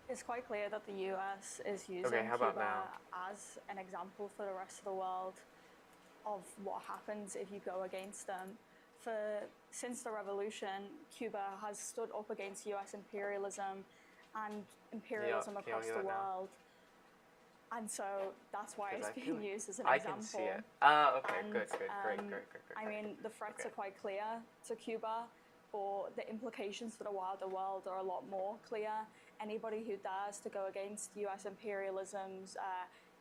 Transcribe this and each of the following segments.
It's quite clear that the US is Okay, using how about now? Cuba as an example for the rest of the world of what happens if you go against them. Since the revolution, Cuba has stood up against US imperialism and imperialism Can y'all across hear the that now? world. And so that's why it's I feel being used as an I example. can see it. Okay, And good, great. I mean, the threats Okay. are quite clear to Cuba, but the implications for the wider world are a lot more clear. Anybody who dares to go against US imperialism's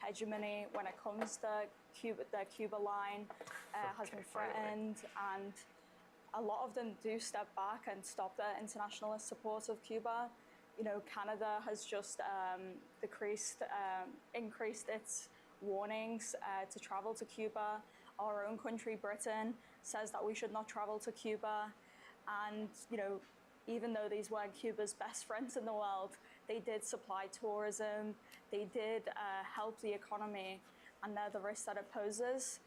hegemony when it comes to the Cuba line has been threatened, and a lot of them do step back and stop their internationalist support of Cuba. You know, Canada has just increased its warnings to travel to Cuba. Our own country, Britain, says that we should not travel to Cuba. And, you know, even though these weren't Cuba's best friends in the world, they did supply tourism, they did help the economy, and they're the risks that it poses.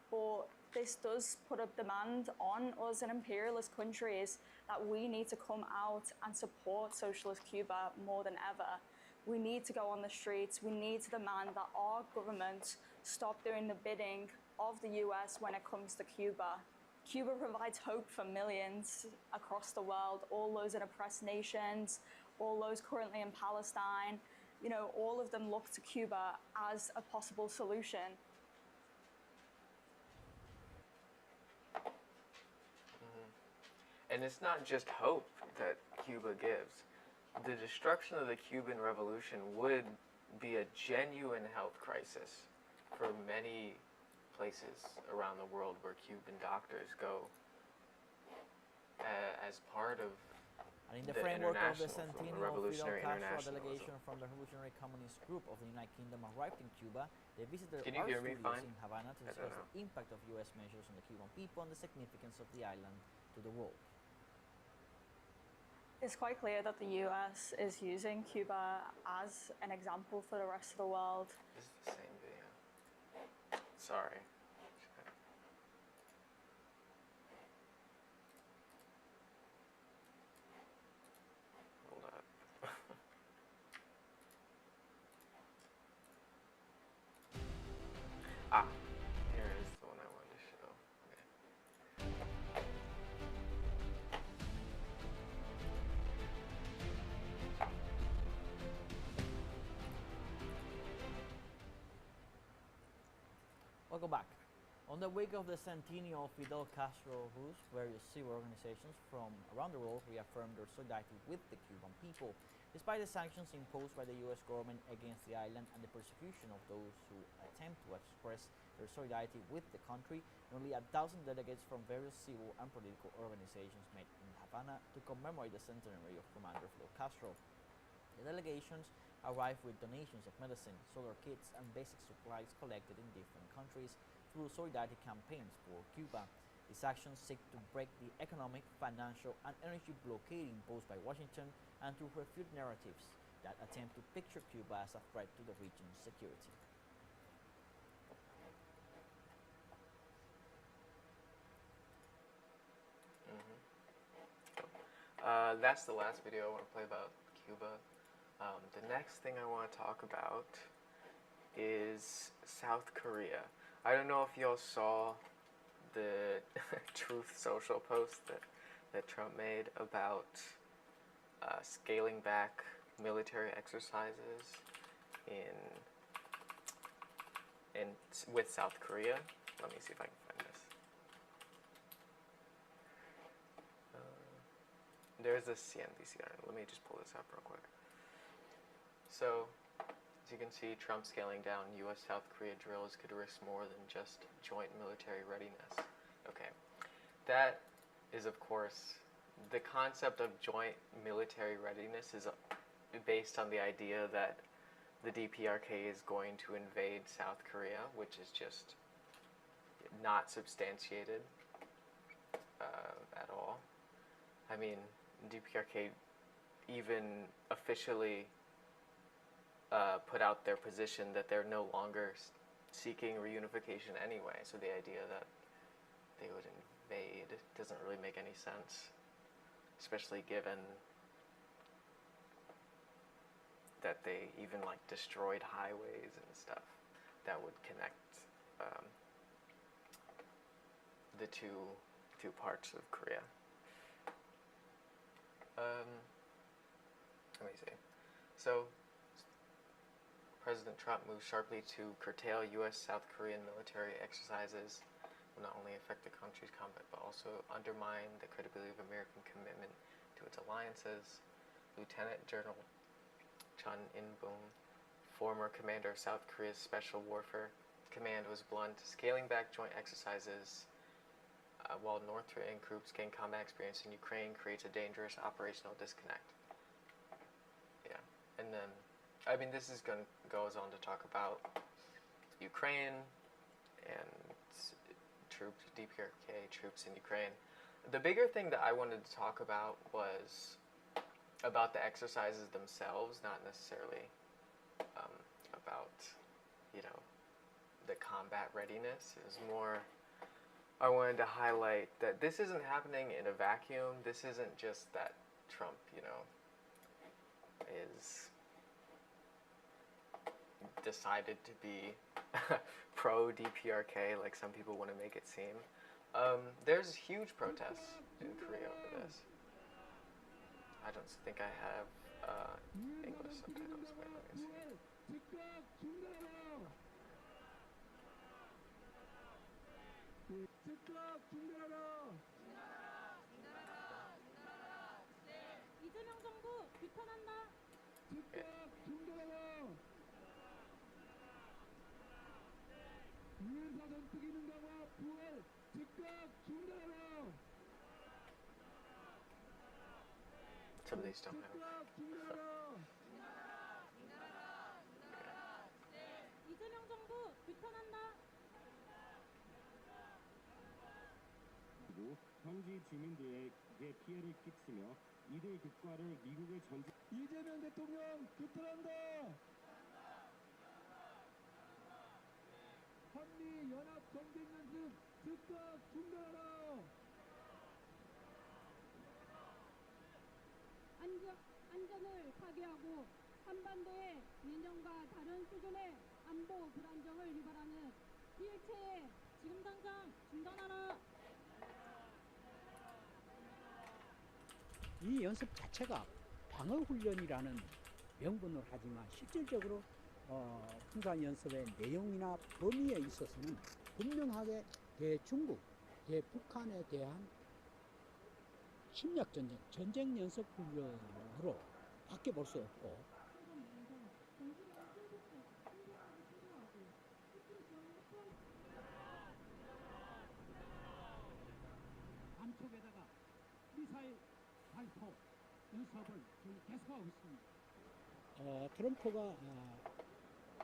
But this does put a demand on us in imperialist countries that we need to come out and support socialist Cuba more than ever. We need to go on the streets. We need to demand that our government stop doing the bidding of the US when it comes to Cuba. Cuba provides hope for millions across the world, all those in oppressed nations, all those currently in Palestine. You know, all of them look to Cuba as a possible solution. And it's not just hope that Cuba gives. The destruction of the Cuban Revolution would be a genuine health crisis for many places around the world where Cuban doctors go as part of And in the the framework of the international, centennial of Fidel revolutionary Castro, a internationalism. delegation from the Revolutionary Communist Group of the United Kingdom arrived in Cuba. They visited Can you art hear me studios fine? in Havana to I don't discuss know. the impact of US measures on the Cuban people and the significance of the island to the world. It's quite clear that the US is using Cuba as an example for the rest of the world. This is the same video. Sorry. Hold up. Here is the one I wanted to show. Okay. Welcome back. On the wake of the centennial of Fidel Castro Rus, various civil organizations from around the world reaffirmed their solidarity with the Cuban people. Despite the sanctions imposed by the US government against the island and the persecution of those who attempt to express their solidarity with the country, nearly 1,000 delegates from various civil and political organizations met in Havana to commemorate the centenary of Commander Fidel Castro. The delegations arrived with donations of medicine, solar kits, and basic supplies collected in different countries through solidarity campaigns for Cuba. These actions seek to break the economic, financial, and energy blockade imposed by Washington and to refute narratives that attempt to picture Cuba as a threat to the region's security. That's the last video I want to play about Cuba. The next thing I want to talk about is South Korea. I don't know if y'all saw the Truth Social post that Trump made about scaling back military exercises with South Korea. Let me see if I can find this. There's a CNBC article. Let me just pull this up real quick. So, as you can see, Trump scaling down US-South Korea drills could risk more than just joint military readiness. Okay, that is, of course, the concept of joint military readiness is based on the idea that the DPRK is going to invade South Korea, which is just not substantiated at all. I mean, DPRK even officially put out their position that they're no longer seeking reunification anyway. So the idea that they would invade doesn't really make any sense, especially given that they even like destroyed highways and stuff that would connect the two parts of Korea. Let me see. So, President Trump moved sharply to curtail U.S.-South Korean military exercises will not only affect the country's combat but also undermine the credibility of American commitment to its alliances. Lieutenant General Chun In-bum, former commander of South Korea's Special Warfare Command, was blunt. Scaling back joint exercises while North Korean troops gain combat experience in Ukraine creates a dangerous operational disconnect. Yeah, and then, I mean, this goes on to talk about Ukraine and troops, DPRK troops in Ukraine. The bigger thing that I wanted to talk about was about the exercises themselves, not necessarily about, you know, the combat readiness. It was more, I wanted to highlight that this isn't happening in a vacuum. This isn't just that Trump, you know, is decided to be pro-DPRK like some people want to make it seem. There's huge protests in Korea over this. I don't think I have English subtitles. Wait, let me see. 이재명 정부 비판한다. Yeah. Some of these don't have. 이재명 정부 비판한다. 현지 주민들에게 피해를 끼치며 이들 국가를 미국의 전쟁. 이재명 대통령 비판한다. 한미 연합 전쟁 연습 즉각 중단하라. 안전을 파괴하고 한반도의 예년과 다른 수준의 안보 불안정을 유발하는 일체에 지금 당장 중단하라. 이 연습 자체가 방어훈련이라는 명분을 하지만 실질적으로 군사 연습의 내용이나 범위에 있어서는 분명하게 대중국, 대북한에 대한 침략전쟁, 전쟁 연습 훈련으로 밖에 볼 수 없고, 남쪽에다가 미사일 발포 연습을 계속하고 있습니다. 트럼프가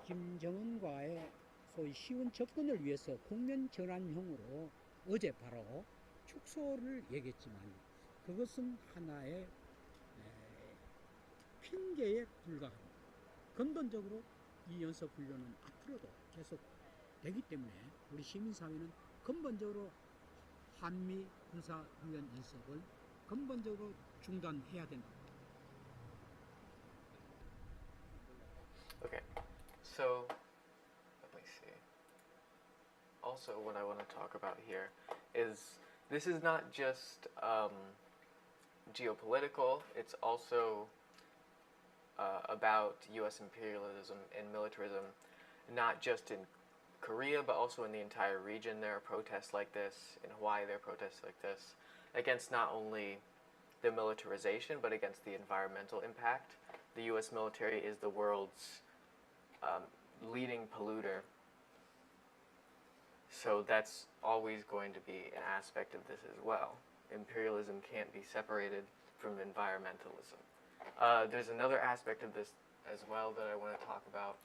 김정은과의 소위 쉬운 접근을 위해서 국면 전환형으로 어제 바로 축소를 얘기했지만 그것은 하나의 핑계에 불과합니다. 근본적으로 이 연습훈련은 앞으로도 계속 되기 때문에 우리 시민사회는 근본적으로 한미 군사훈련 연습을 근본적으로 중단해야 된다. Okay, so let me see. Also, what I want to talk about here is this is not just geopolitical, it's also about US imperialism and militarism, not just in Korea, but also in the entire region. There are protests like this. In Hawaii, there are protests like this against not only the militarization, but against the environmental impact. The US military is the world's leading polluter. So that's always going to be an aspect of this as well. Imperialism can't be separated from environmentalism. There's another aspect of this as well that I want to talk about.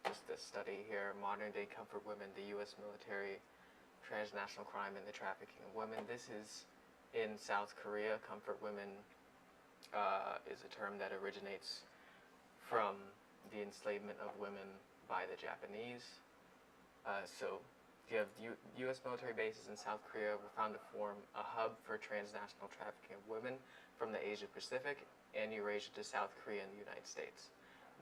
Just this study here, Modern Day Comfort Women, the U.S. Military, Transnational Crime, and the Trafficking of Women. This is in South Korea. Comfort women is a term that originates from the enslavement of women by the Japanese. So you have U.S. military bases in South Korea were found to form a hub for transnational trafficking of women from the Asia Pacific and Eurasia to South Korea and the United States.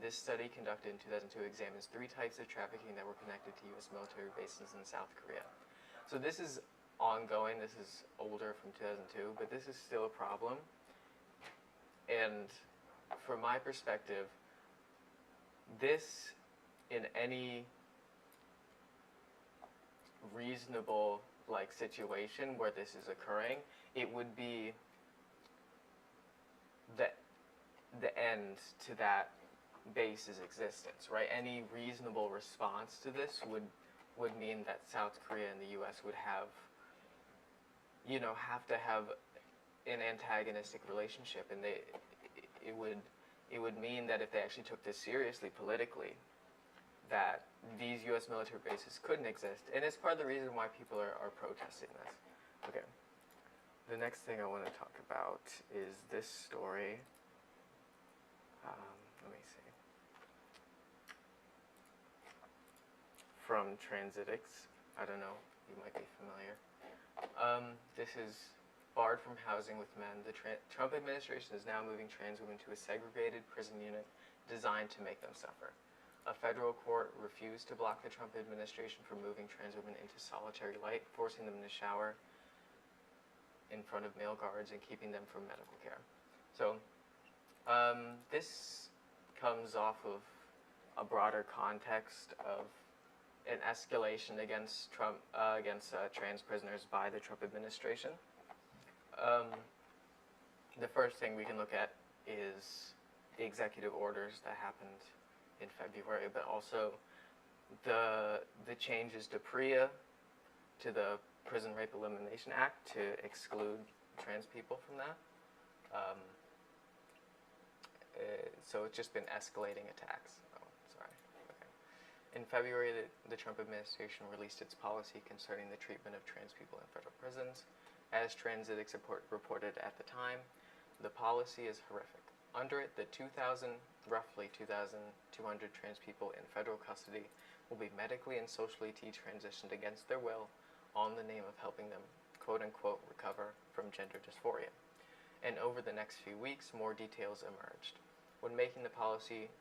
This study conducted in 2002 examines 3 types of trafficking that were connected to U.S. military bases in South Korea. So this is ongoing, this is older from 2002, but this is still a problem. And from my perspective, this, in any reasonable situation where this is occurring, it would be the end to that base's existence, right? Any reasonable response to this would mean that South Korea and the U.S. would have to have an antagonistic relationship, and it would mean that if they actually took this seriously politically, that these U.S. military bases couldn't exist, and it's part of the reason why people are protesting this. Okay. The next thing I want to talk about is this story. Let me see. From Transitics. I don't know, you might be familiar. This is barred from housing with men. The Trump administration is now moving trans women to a segregated prison unit designed to make them suffer. A federal court refused to block the Trump administration from moving trans women into solitary light, forcing them to shower in front of male guards and keeping them from medical care. So this comes off of a broader context of an escalation against trans prisoners by the Trump administration. The first thing we can look at is the executive orders that happened in February, but also the changes to PREA, to the Prison Rape Elimination Act, to exclude trans people from that. So it's just been escalating attacks. Oh, sorry. Okay. In February, the Trump administration released its policy concerning the treatment of trans people in federal prisons. As Transitics reported at the time, the policy is horrific. Under it, the roughly 2,200 trans people in federal custody will be medically and socially detransitioned against their will on the name of helping them, quote-unquote, recover from gender dysphoria. And over the next few weeks, more details emerged. When making the policy,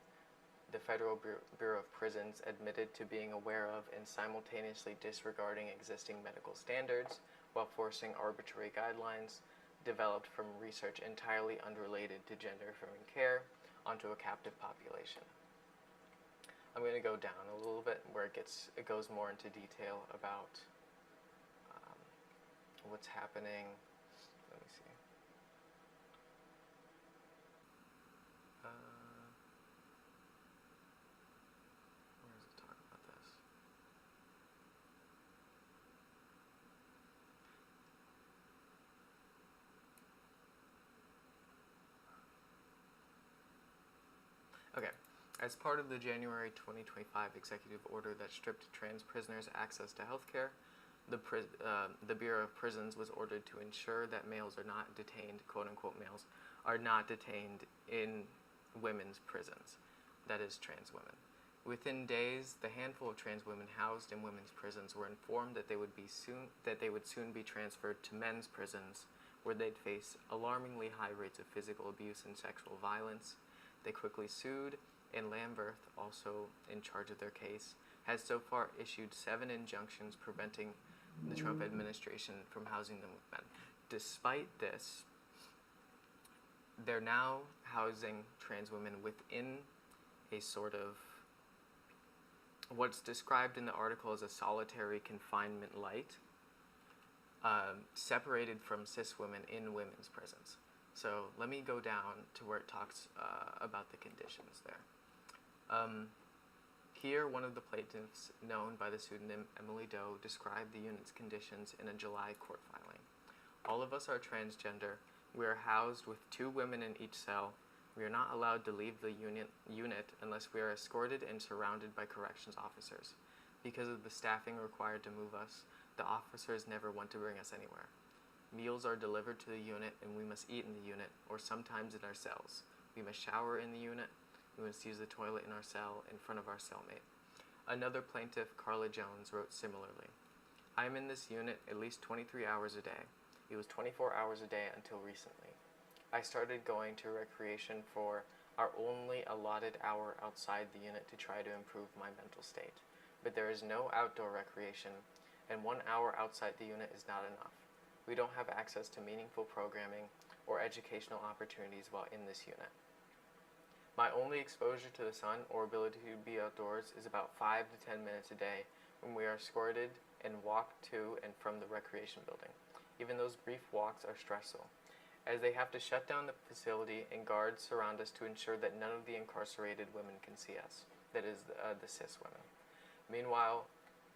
the Federal Bureau of Prisons admitted to being aware of and simultaneously disregarding existing medical standards while forcing arbitrary guidelines developed from research entirely unrelated to gender-affirming care onto a captive population. I'm going to go down a little bit where it goes more into detail about what's happening. Let me see. Where does it talk about this? Okay. As part of the January 2025 executive order that stripped trans prisoners access to health care, the Bureau of Prisons was ordered to ensure that males are not detained, quote-unquote males, are not detained in women's prisons, that is, trans women. Within days, the handful of trans women housed in women's prisons were informed that they would soon be transferred to men's prisons, where they'd face alarmingly high rates of physical abuse and sexual violence. They quickly sued, and Lamberth, also in charge of their case, has so far issued 7 injunctions preventing the Trump administration from housing them with men. Despite this, they're now housing trans women within a sort of what's described in the article as a solitary confinement light, separated from cis women in women's prisons. So let me go down to where it talks about the conditions there. Here, one of the plaintiffs, known by the pseudonym Emily Doe, described the unit's conditions in a July court filing. All of us are transgender. We are housed with 2 women in each cell. We are not allowed to leave the unit unless we are escorted and surrounded by corrections officers. Because of the staffing required to move us, the officers never want to bring us anywhere. Meals are delivered to the unit, and we must eat in the unit, or sometimes in our cells. We must shower in the unit. We must use the toilet in our cell in front of our cellmate. Another plaintiff, Carla Jones, wrote similarly. I am in this unit at least 23 hours a day. It was 24 hours a day until recently. I started going to recreation for our only allotted hour outside the unit to try to improve my mental state. But there is no outdoor recreation, and 1 hour outside the unit is not enough. We don't have access to meaningful programming or educational opportunities while in this unit. My only exposure to the sun or ability to be outdoors is about 5 to 10 minutes a day when we are escorted and walked to and from the recreation building. Even those brief walks are stressful, as they have to shut down the facility and guards surround us to ensure that none of the incarcerated women can see us, that is, the cis women. Meanwhile,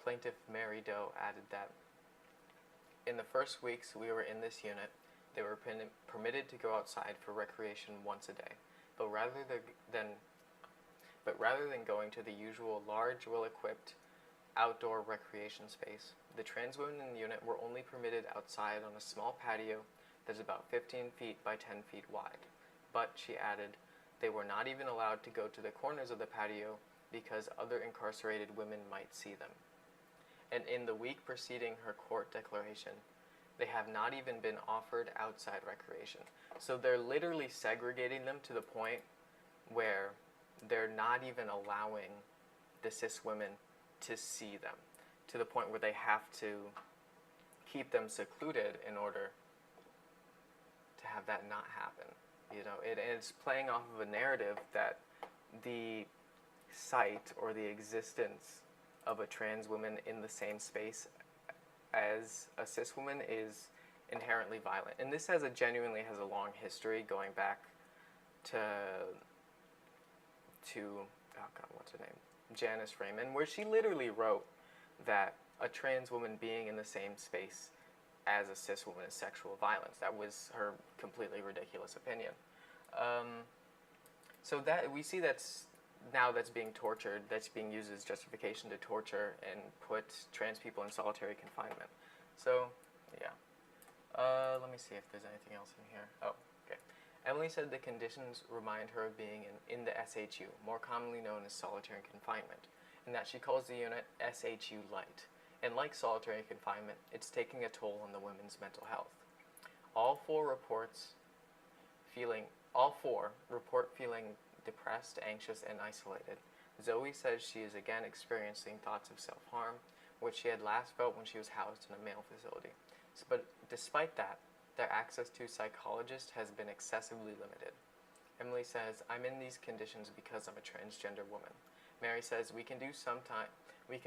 Plaintiff Mary Doe added that in the first weeks we were in this unit, they were permitted to go outside for recreation once a day, but rather than going to the usual large, well-equipped outdoor recreation space, the trans women in the unit were only permitted outside on a small patio that is about 15 feet by 10 feet wide. But, she added, they were not even allowed to go to the corners of the patio because other incarcerated women might see them. And in the week preceding her court declaration, they have not even been offered outside recreation. So they're literally segregating them to the point where they're not even allowing the cis women to see them, to the point where they have to keep them secluded in order to have that not happen. You know, it's playing off of a narrative that the sight or the existence of a trans woman in the same space as a cis woman is inherently violent. And this genuinely has a long history going back to oh god, what's her name? Janice Raymond, where she literally wrote that a trans woman being in the same space as a cis woman is sexual violence. That was her completely ridiculous opinion. So that we see that's being tortured, that's being used as justification to torture and put trans people in solitary confinement. So, yeah. Let me see if there's anything else in here. Oh, okay. Emily said the conditions remind her of being in the SHU, more commonly known as solitary confinement, and that she calls the unit SHU Light. And like solitary confinement, it's taking a toll on the women's mental health. All four report feeling depressed, anxious, and isolated. Zoe says she is again experiencing thoughts of self-harm, which she had last felt when she was housed in a male facility. But despite that, their access to psychologists has been excessively limited. Emily says, I'm in these conditions because I'm a transgender woman. Mary says, we can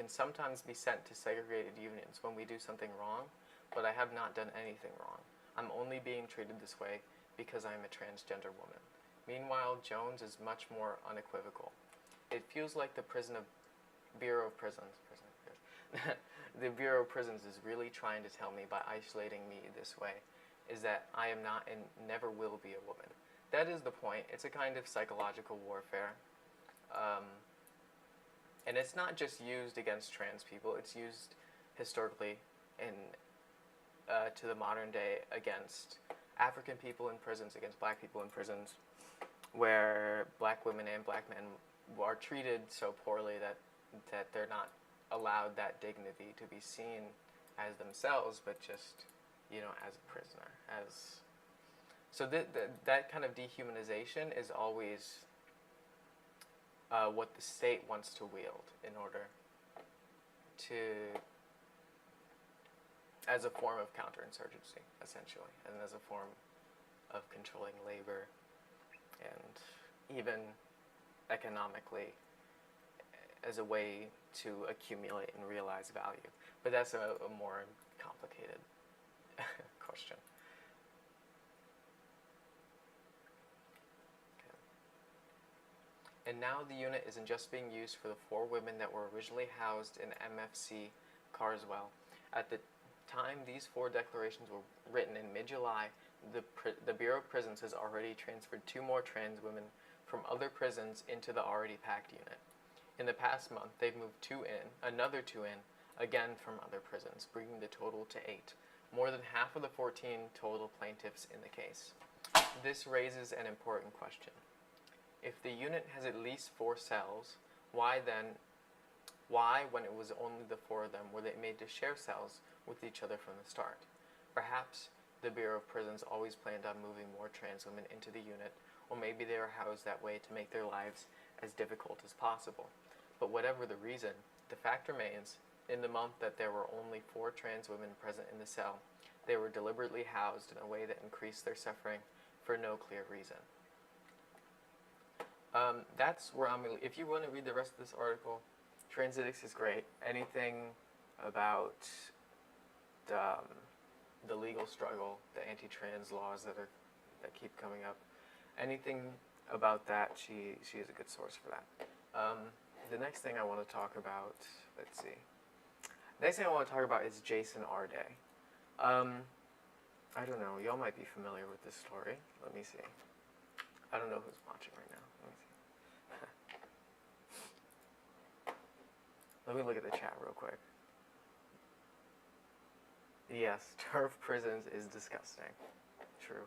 sometimes be sent to segregated unions when we do something wrong, but I have not done anything wrong. I'm only being treated this way because I'm a transgender woman. Meanwhile, Jones is much more unequivocal. It feels like the Bureau of Prisons the Bureau of Prisons is really trying to tell me by isolating me this way is that I am not and never will be a woman. That is the point. It's a kind of psychological warfare. And it's not just used against trans people. It's used historically to the modern day against African people in prisons, against black people in prisons, where black women and black men are treated so poorly that they're not allowed that dignity to be seen as themselves, but just, you know, as a prisoner. So that kind of dehumanization is always what the state wants to wield in order as a form of counterinsurgency, essentially, and as a form of controlling labor and even economically as a way to accumulate and realize value. But that's a more complicated question. Okay. And now the unit isn't just being used for the 4 women that were originally housed in MFC Carswell. At the time these 4 declarations were written in mid-July, the Bureau of Prisons has already transferred 2 more trans women from other prisons into the already packed unit. In the past month, they've moved 2 in, another 2 in, again from other prisons, bringing the total to 8, more than half of the 14 total plaintiffs in the case. This raises an important question. If the unit has at least 4 cells, why, when it was only the 4 of them, were they made to share cells with each other from the start? Perhaps the Bureau of Prisons always planned on moving more trans women into the unit, or maybe they were housed that way to make their lives as difficult as possible. But whatever the reason, the fact remains, in the month that there were only 4 trans women present in the cell, they were deliberately housed in a way that increased their suffering for no clear reason. That's where I'm going to, if you want to read the rest of this article, Transitics is great. Anything about the legal struggle, the anti-trans laws that keep coming up, anything about that, she is a good source for that. The next thing I want to talk about, let's see. The next thing I want to talk about is Jason Arday. I don't know, y'all might be familiar with this story. Let me see. I don't know who's watching right now. Let me see. Let me look at the chat real quick. Yes, turf prisons is disgusting. True.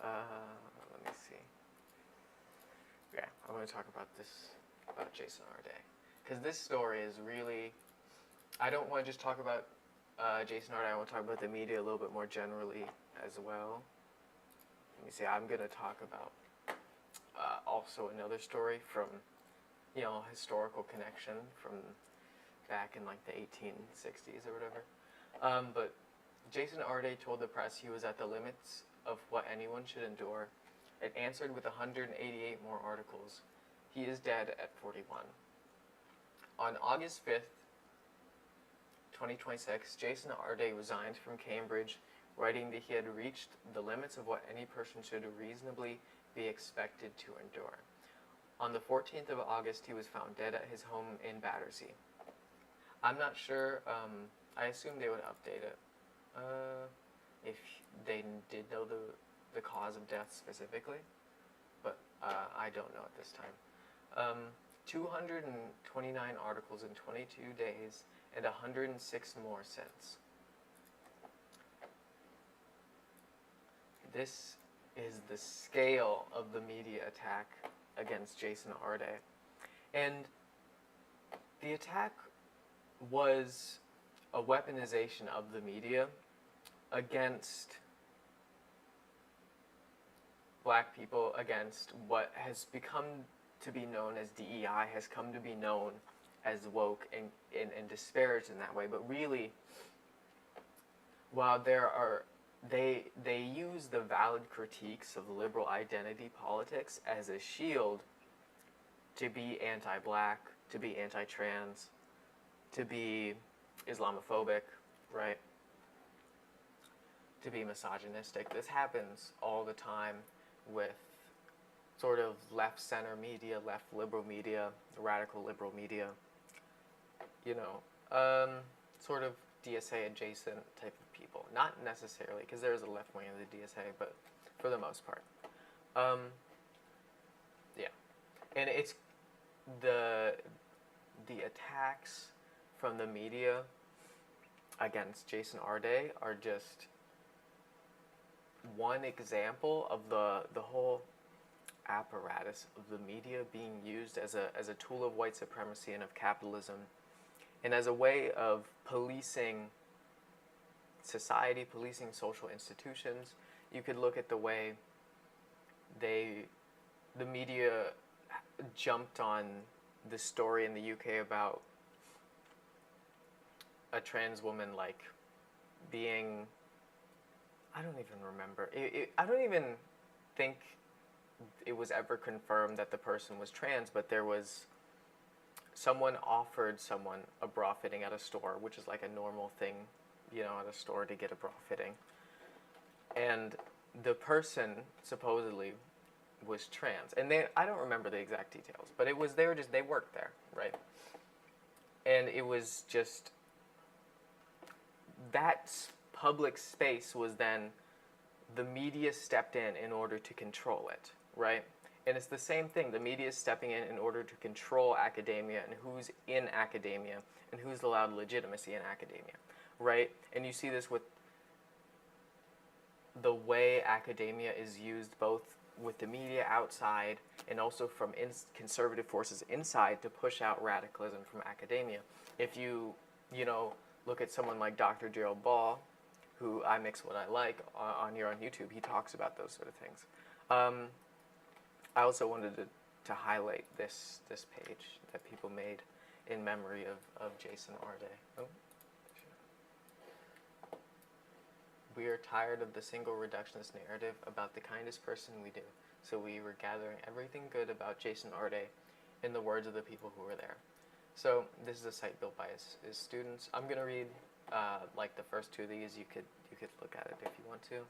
Let me see. Yeah, I'm going to talk about Jason Arday. Because this story is really, I don't want to just talk about Jason Arday, I want to talk about the media a little bit more generally as well. Let me see, I'm going to talk about also another story from, historical connection from back in like the 1860s or whatever. But Jason Arday told the press he was at the limits of what anyone should endure. It answered with 188 more articles. He is dead at 41. On August 5th, 2026, Jason Arday resigned from Cambridge, writing that he had reached the limits of what any person should reasonably be expected to endure. On the 14th of August, he was found dead at his home in Battersea. I'm not sure, I assume they would update it if they did know the cause of death specifically, but I don't know at this time. 229 articles in 22 days and 106 more since. This is the scale of the media attack against Jason Arday. And the attack was a weaponization of the media against black people, against what has become to be known as DEI, has come to be known as woke and disparaged in that way. But really, while they use the valid critiques of liberal identity politics as a shield to be anti-black, to be anti-trans, to be Islamophobic, right? To be misogynistic. This happens all the time with sort of left-center media, left liberal media, radical liberal media, sort of DSA adjacent type of people. Not necessarily, because there is a left wing of the DSA, but for the most part. Yeah. And it's the attacks from the media against Jason Arday are just one example of the whole apparatus of the media being used as a tool of white supremacy and of capitalism, and as a way of policing society, policing social institutions. You could look at the way the media jumped on the story in the UK about a trans woman being, I don't even remember. I don't even think it was ever confirmed that the person was trans, but there was someone offered someone a bra fitting at a store, which is like a normal thing, at a store to get a bra fitting. And the person supposedly was trans. And I don't remember the exact details, but they worked there, right? And it was just, that public space was then, the media stepped in order to control it, right? And it's the same thing. The media is stepping in order to control academia and who's in academia and who's allowed legitimacy in academia, right? And you see this with the way academia is used both with the media outside and also from conservative forces inside to push out radicalism from academia. If you look at someone like Dr. Gerald Ball, who I Mix What I Like on here on YouTube, he talks about those sort of things. I also wanted to highlight this page that people made in memory of Jason Arday. Oh. We are tired of the single reductionist narrative about the kindest person we do, so we were gathering everything good about Jason Arday in the words of the people who were there. So this is a site built by his students. I'm going to read like the first two of these. You could look at it if you want to.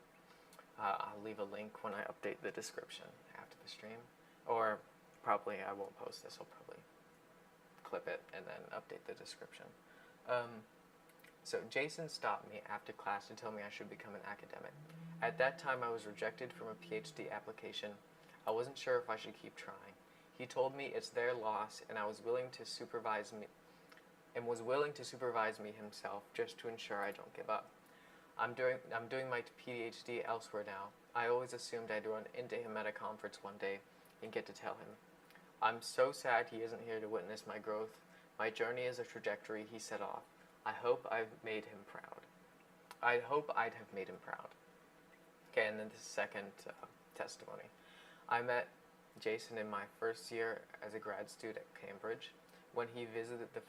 I'll leave a link when I update the description after the stream. Or probably I won't post this. I'll probably clip it and then update the description. So Jason stopped me after class to tell me I should become an academic. At that time I was rejected from a PhD application. I wasn't sure if I should keep trying. He told me it's their loss and was willing to supervise me himself just to ensure I don't give up. I'm doing my PhD elsewhere now. I always assumed I'd run into him at a conference one day and get to tell him. I'm so sad he isn't here to witness my growth. My journey is a trajectory he set off. I hope I've made him proud. I hope I'd have made him proud. Okay, and then the second testimony. I met Jason in my first year as a grad student at Cambridge when he visited the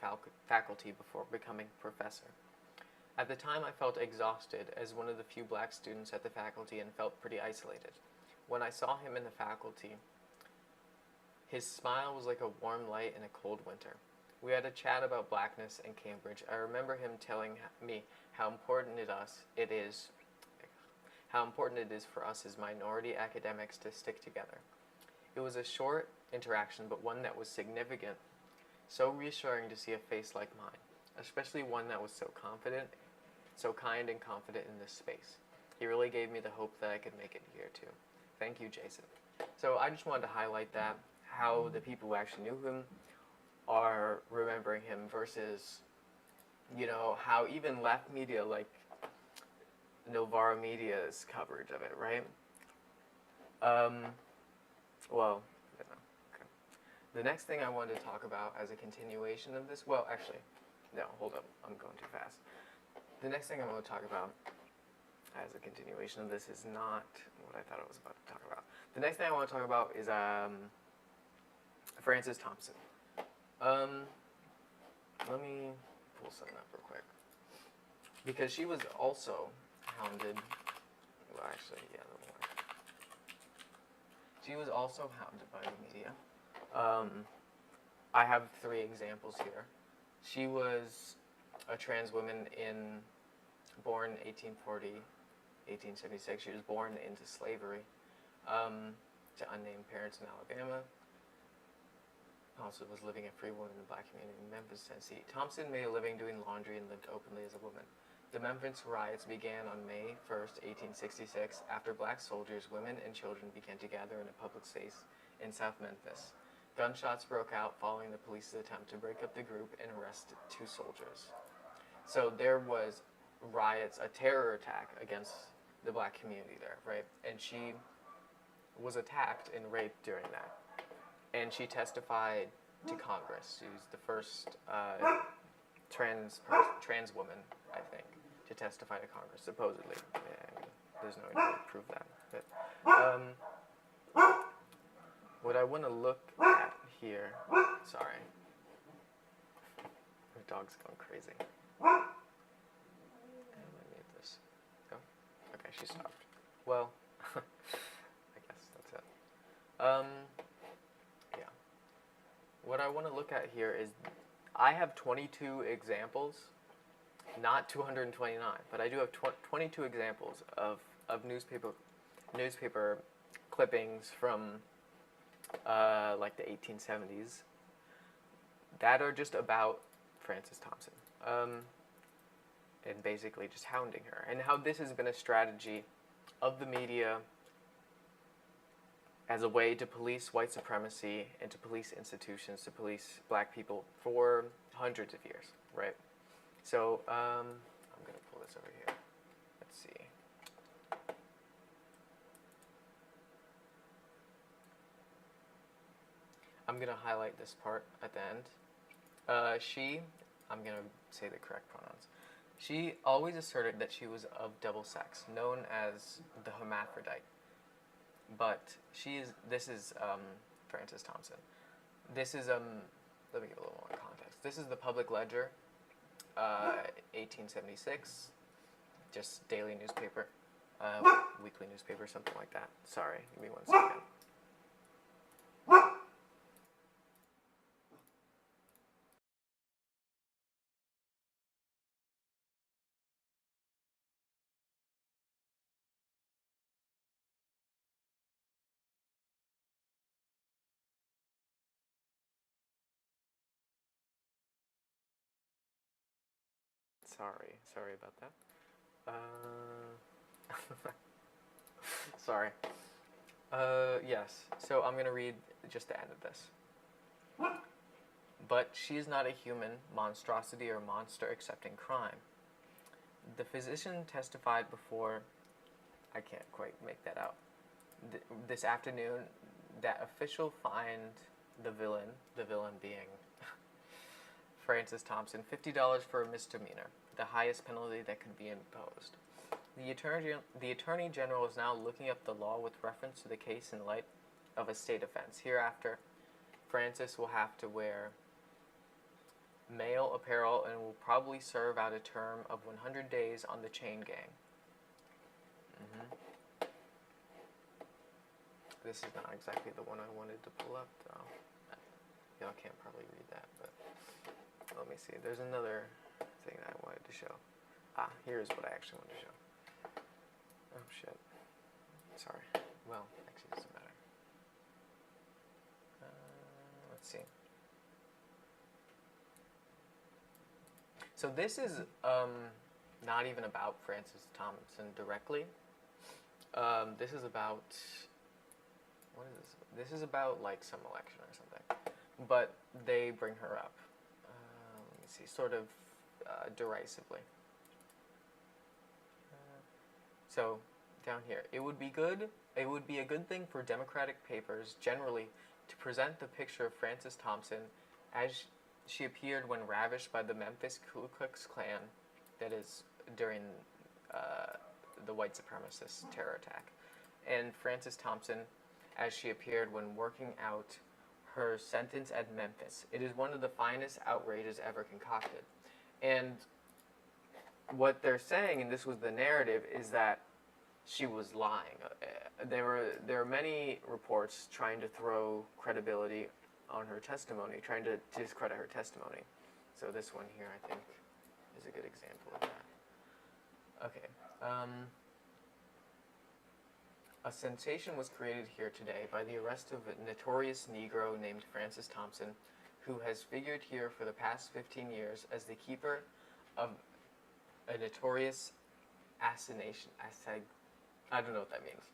faculty before becoming professor. At the time I felt exhausted as one of the few black students at the faculty and felt pretty isolated. When I saw him in the faculty, his smile was like a warm light in a cold winter. We had a chat about blackness in Cambridge. I remember him telling me how important it is for us as minority academics to stick together. It was a short interaction, but one that was significant, so reassuring to see a face like mine, especially one that was so kind and confident in this space. He really gave me the hope that I could make it here too. Thank you, Jason. So I just wanted to highlight that, how the people who actually knew him are remembering him versus, you know, how even left media like Novara Media's coverage of it, right? Well, you know, okay. The next thing I wanted to talk about as a continuation of this, well, actually, no, hold up, I'm going too fast. The next thing I want to talk about as a continuation of this is not what I thought I was about to talk about. The next thing I want to talk about is Frances Thompson. Let me pull something up real quick. Because she was also hounded, well actually, yeah, a little more. She was also hounded by the media. I have 3 examples here. She was a trans woman born 1840, 1876. She was born into slavery to unnamed parents in Alabama. Also was living a free woman in the black community in Memphis, Tennessee. Thompson made a living doing laundry and lived openly as a woman. The Memphis riots began on May 1st, 1866, after black soldiers, women, and children began to gather in a public space in South Memphis. Gunshots broke out following the police's attempt to break up the group and arrest 2 soldiers. So there was riots, a terror attack against the black community there, right? And she was attacked and raped during that. And she testified to Congress. She was the first trans woman, I think, to testify to Congress, supposedly. Yeah, there's no way to prove that. But, what I want to look at here, sorry, my dog's going crazy. How do I mute this? Go? Okay, she stopped. Well, I guess that's it. What I want to look at here is, I have 22 examples, not 229, but I do have 22 examples of newspaper clippings from like the 1870s that are just about Frances Thompson, and basically just hounding her, and how this has been a strategy of the media as a way to police white supremacy and to police institutions, to police black people for hundreds of years, right? So, I'm going to pull this over here. Let's see. I'm going to highlight this part at the end. I'm going to say the correct pronouns. She always asserted that she was of double sex, known as the hermaphrodite. But this is Frances Thompson. This is, let me give a little more context. This is the Public Ledger, 1876, just daily newspaper, weekly newspaper, something like that. Sorry, give me 1 second. Sorry about that. Sorry. Yes, so I'm going to read just the end of this. But she is not a human monstrosity or monster accepting crime. The physician testified before, I can't quite make that out, this afternoon that official fined the villain being Frances Thompson, $50 for a misdemeanor, the highest penalty that could be imposed. The Attorney General is now looking up the law with reference to the case in light of a state offense. Hereafter, Frances will have to wear male apparel and will probably serve out a term of 100 days on the chain gang. This is not exactly the one I wanted to pull up, though. Y'all can't probably read that, but let me see. There's another thing that I wanted to show. Here's what I actually wanted to show. Oh, shit. Sorry. Well, actually, it doesn't matter. Let's see. So this is not even about Frances Thompson directly. This is about, what is this? This is about like some election or something. But they bring her up. Let me see, sort of derisively. So down here, it would be a good thing for Democratic papers generally to present the picture of Frances Thompson as she appeared when ravished by the Memphis Ku Klux Klan, that is, during the white supremacist terror attack, and Frances Thompson as she appeared when working out her sentence at Memphis. It is one of the finest outrages ever concocted. And what they're saying, and this was the narrative, is that she was lying. There are many reports trying to throw credibility on her testimony, trying to discredit her testimony. So this one here, I think, is a good example of that. Okay. A sensation was created here today by the arrest of a notorious Negro named Frances Thompson, who has figured here for the past 15 years as the keeper of a notorious assignation. I don't know what that means.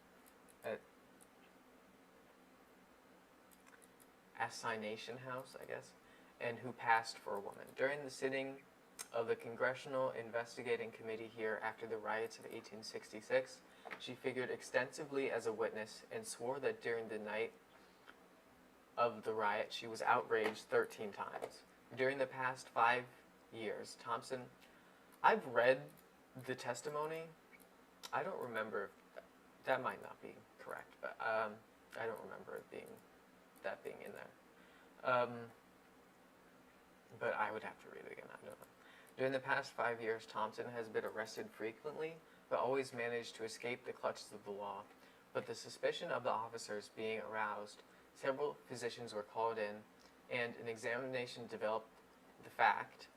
Assignation house, I guess, and who passed for a woman. During the sitting of the Congressional Investigating Committee here after the riots of 1866, she figured extensively as a witness and swore that during the night of the riot she was outraged 13 times. During the past 5 years, Thompson, I've read the testimony. I don't remember, that might not be correct, but I don't remember it being in there. But I would have to read it again, I don't know. During the past 5 years, Thompson has been arrested frequently, but always managed to escape the clutches of the law. But the suspicion of the officers being aroused, several physicians were called in, and an examination developed the fact,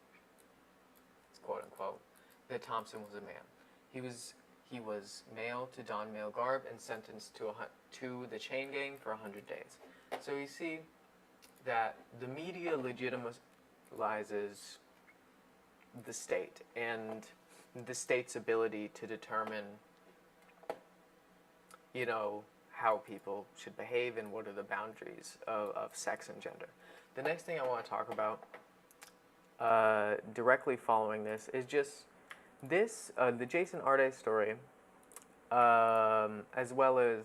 quote unquote, that Thompson was a man. He was male to don male garb and sentenced to the chain gang for 100 days. So you see that the media legitimizes the state and the state's ability to determine, you know, how people should behave and what are the boundaries of sex and gender. The next thing I want to talk about directly following this is just this, the Jason Arday story, as well as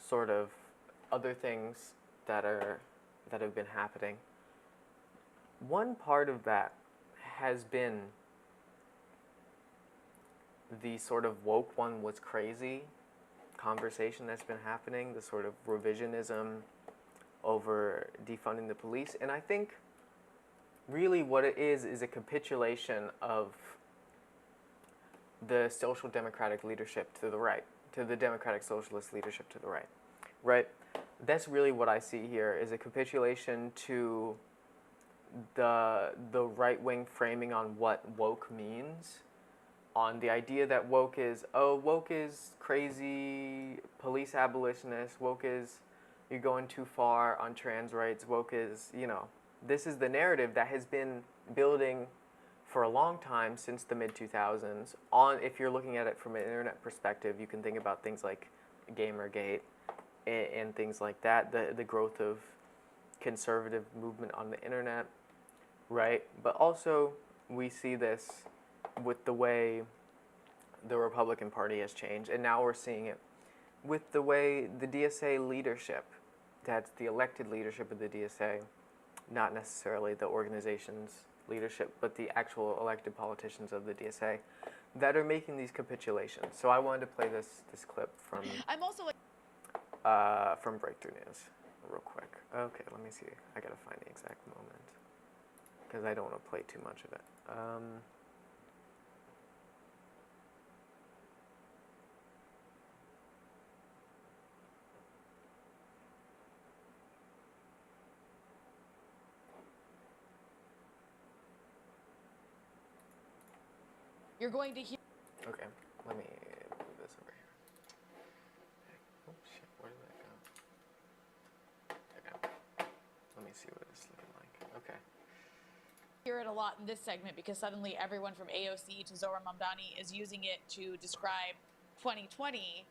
sort of other things that have been happening. One part of that has been the sort of woke one was crazy conversation that's been happening, the sort of revisionism over defunding the police. And I think really what it is a capitulation of the social democratic leadership to the right, to the democratic socialist leadership to the right, right? That's really what I see here, is a capitulation to the right-wing framing on what woke means, on the idea that woke is crazy police abolitionists, woke is you're going too far on trans rights, woke is, this is the narrative that has been building for a long time, since the mid-2000s. If you're looking at it from an internet perspective, you can think about things like Gamergate and things like that, the growth of conservative movement on the internet, right? But also we see this with the way the Republican Party has changed, and now we're seeing it with the way the DSA leadership, that's the elected leadership of the DSA, not necessarily the organization's leadership, but the actual elected politicians of the DSA, that are making these capitulations. So I wanted to play this clip from from Breakthrough News real quick. Okay, let me see. I gotta find the exact moment because I don't want to play too much of it. You're going to hear. Okay, let me move this over here. Oh shit, where did that go? Okay, let me see what it's looking like. Okay. Hear it a lot in this segment because suddenly everyone from AOC to Zohra Mamdani is using it to describe 2020,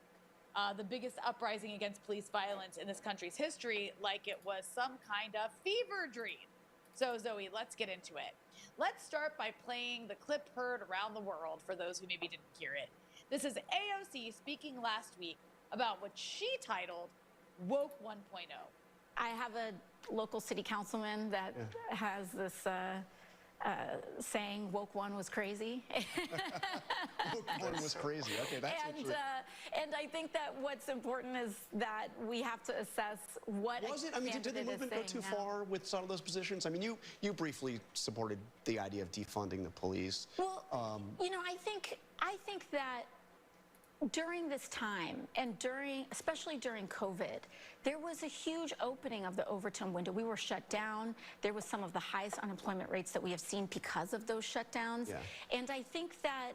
the biggest uprising against police violence in this country's history, like it was some kind of fever dream. So Zoe, let's get into it. Let's start by playing the clip heard around the world for those who maybe didn't hear it. This is AOC speaking last week about what she titled Woke 1.0. I have a local city councilman that has this saying, woke one was crazy. Woke one was crazy. Okay, that's and I think that what's important is that we have to assess what was it. I mean, did the movement go too far with some of those positions? I mean, you briefly supported the idea of defunding the police. Well, I think that during this time, and especially during COVID, there was a huge opening of the Overton window. We were shut down. There was some of the highest unemployment rates that we have seen because of those shutdowns. Yeah. And I think that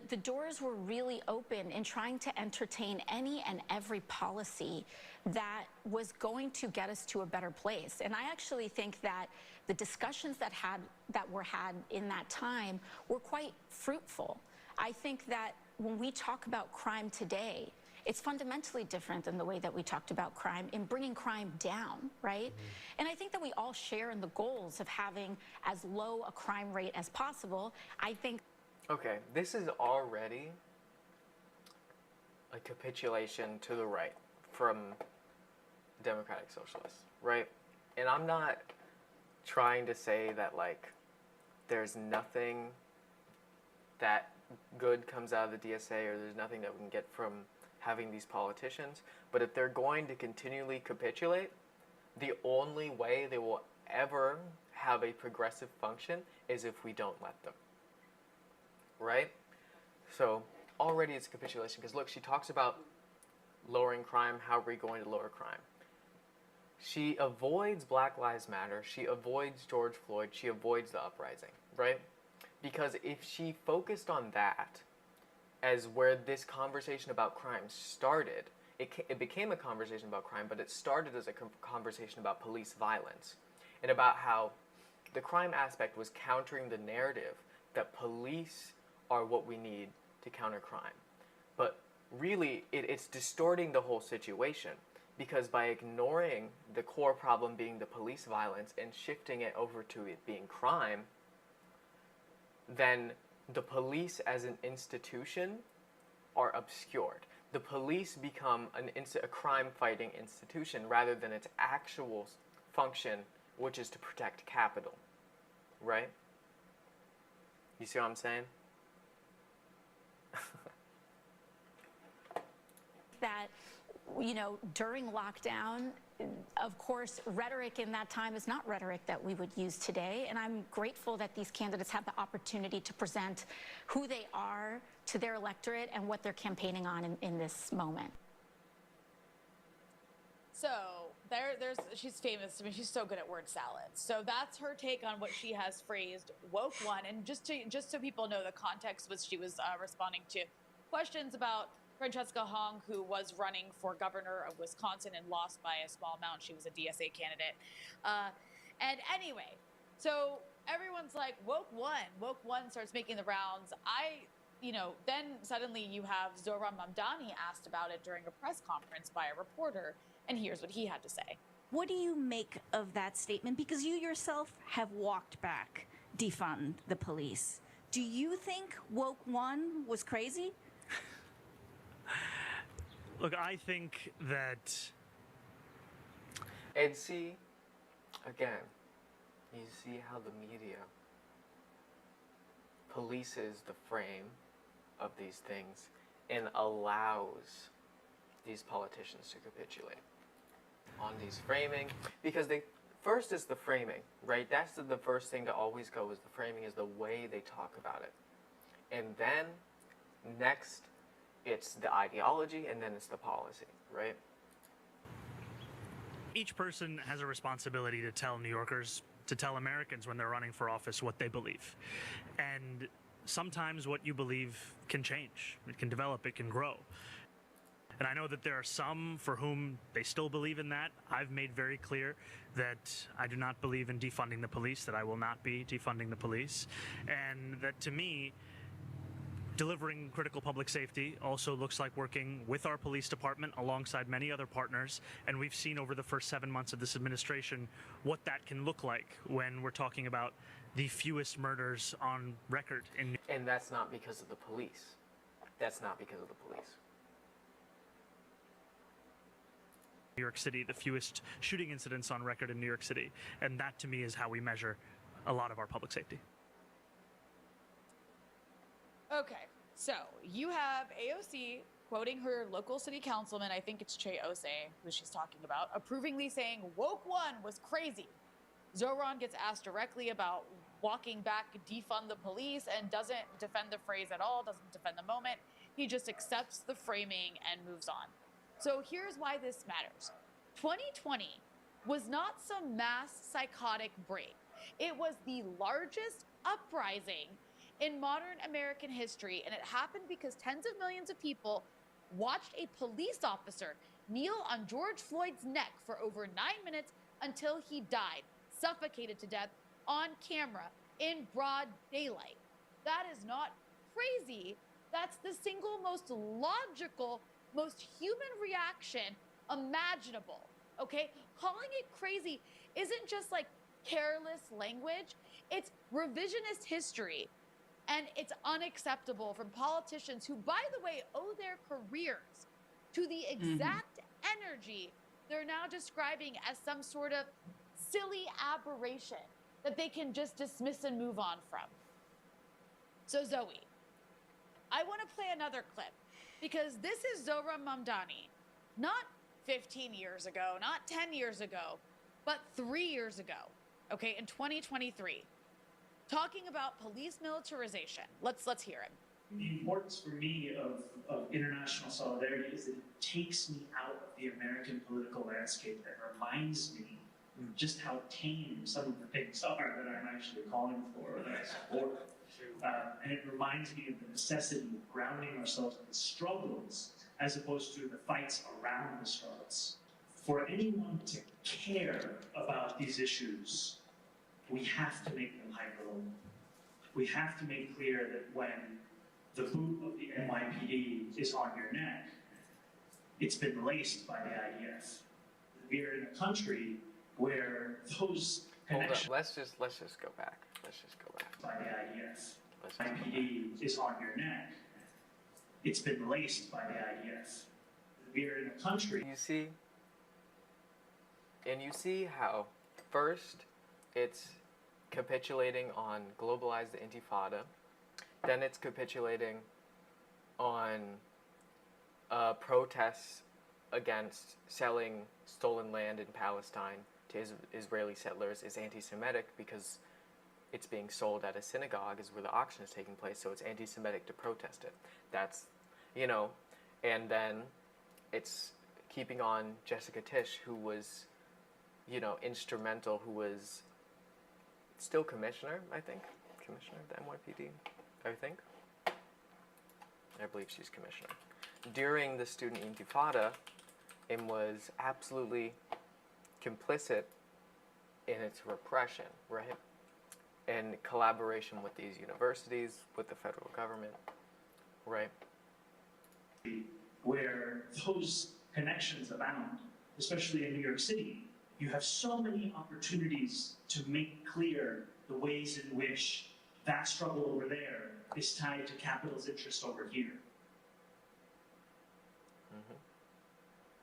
the doors were really open in trying to entertain any and every policy that was going to get us to a better place. And I actually think that the discussions that were had in that time were quite fruitful. I think that when we talk about crime today, it's fundamentally different than the way that we talked about crime in bringing crime down, right? Mm-hmm. And I think that we all share in the goals of having as low a crime rate as possible. I think. Okay, this is already a capitulation to the right from democratic socialists, right? And I'm not trying to say that, like, there's nothing that good comes out of the DSA or there's nothing that we can get from having these politicians, but if they're going to continually capitulate, the only way they will ever have a progressive function is if we don't let them, right? So already it's a capitulation, because look, she talks about lowering crime. How are we going to lower crime? She avoids Black Lives Matter, she avoids George Floyd, she avoids the uprising, right? Because if she focused on that as where this conversation about crime started, it became a conversation about crime, but it started as a conversation about police violence and about how the crime aspect was countering the narrative that police are what we need to counter crime. But really, it's distorting the whole situation, because by ignoring the core problem being the police violence and shifting it over to it being crime, then the police as an institution are obscured. The police become a crime-fighting institution rather than its actual function, which is to protect capital, right? You see what I'm saying? that, you know, during lockdown, of course, rhetoric in that time is not rhetoric that we would use today. And I'm grateful that these candidates have the opportunity to present who they are to their electorate and what they're campaigning on in this moment. So she's famous. I mean, she's so good at word salad. So that's her take on what she has phrased woke one. And just so people know, the context was she was responding to questions about Francesca Hong, who was running for governor of Wisconsin and lost by a small amount. She was a DSA candidate. And anyway, so everyone's like, woke one starts making the rounds. Then suddenly you have Zohran Mamdani asked about it during a press conference by a reporter. And here's what he had to say. What do you make of that statement? Because you yourself have walked back defund the police. Do you think woke one was crazy? Look, I think that... And see, again, you see how the media polices the frame of these things and allows these politicians to capitulate on these framing, because first is the framing, right? That's the first thing to always go, is the framing, is the way they talk about it. And then next it's the ideology, and then it's the policy, right? Each person has a responsibility to tell New Yorkers, to tell Americans when they're running for office what they believe. And sometimes what you believe can change, it can develop, it can grow. And I know that there are some for whom they still believe in that. I've made very clear that I do not believe in defunding the police, that I will not be defunding the police, and that to me, delivering critical public safety also looks like working with our police department alongside many other partners. And we've seen over the first 7 months of this administration what that can look like when we're talking about the fewest murders on record. And that's not because of the police. That's not because of the police. New York City, the fewest shooting incidents on record in New York City. And that, to me, is how we measure a lot of our public safety. Okay, so you have AOC quoting her local city councilman, I think it's Che Ose, who she's talking about, approvingly saying woke one was crazy. Zohran gets asked directly about walking back, defund the police, and doesn't defend the phrase at all, doesn't defend the moment. He just accepts the framing and moves on. So here's why this matters. 2020 was not some mass psychotic break. It was the largest uprising in modern American history, and it happened because tens of millions of people watched a police officer kneel on George Floyd's neck for over 9 minutes until he died, suffocated to death on camera in broad daylight. That is not crazy. That's the single most logical, most human reaction imaginable, okay? Calling it crazy isn't just like careless language, it's revisionist history. And it's unacceptable from politicians who, by the way, owe their careers to the exact energy they're now describing as some sort of silly aberration that they can just dismiss and move on from. So Zoe, I want to play another clip, because this is Zohran Mamdani, not 15 years ago, not 10 years ago, but 3 years ago, okay, in 2023. Talking about police militarization. Let's hear him. The importance for me of international solidarity is that it takes me out of the American political landscape and reminds me just how tame some of the things are that I'm actually calling for or that I support. And it reminds me of the necessity of grounding ourselves in the struggles as opposed to the fights around the struggles. For anyone to care about these issues, we have to make them hyperlocal. We have to make clear that when the boot of the NYPD is on your neck, it's been laced by the IDF. We are in a country where those connections... Hold on. Let's just go back. Let's just go back. By the IDF. NYPD is on your neck. It's been laced by the IDF. We are in a country... You see? And you see how first it's capitulating on globalize the intifada, then it's capitulating on protests against selling stolen land in Palestine to Israeli settlers is anti-Semitic because it's being sold at a synagogue is where the auction is taking place, so it's anti-Semitic to protest it. That's, you know, and then it's keeping on Jessica Tisch, who was, you know, instrumental, who was still commissioner, I think, commissioner of the NYPD, I think. I believe she's commissioner. During the student intifada, and was absolutely complicit in its repression, right? In collaboration with these universities, with the federal government, right? Where those connections abound, especially in New York City, you have so many opportunities to make clear the ways in which that struggle over there is tied to capital's interest over here.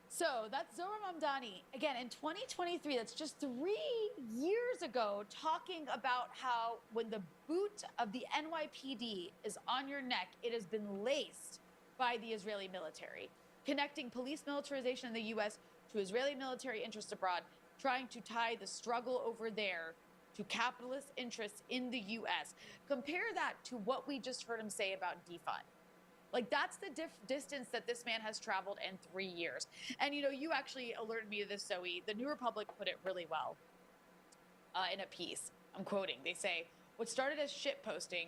So that's Zohar Mamdani. Again, in 2023, that's just 3 years ago, talking about how when the boot of the NYPD is on your neck, it has been laced by the Israeli military, connecting police militarization in the US to Israeli military interests abroad, trying to tie the struggle over there to capitalist interests in the US. Compare that to what we just heard him say about defund. Like, that's the distance that this man has traveled in 3 years. And, you know, you actually alerted me to this, Zoe. The New Republic put it really well in a piece. I'm quoting. They say, what started as shitposting,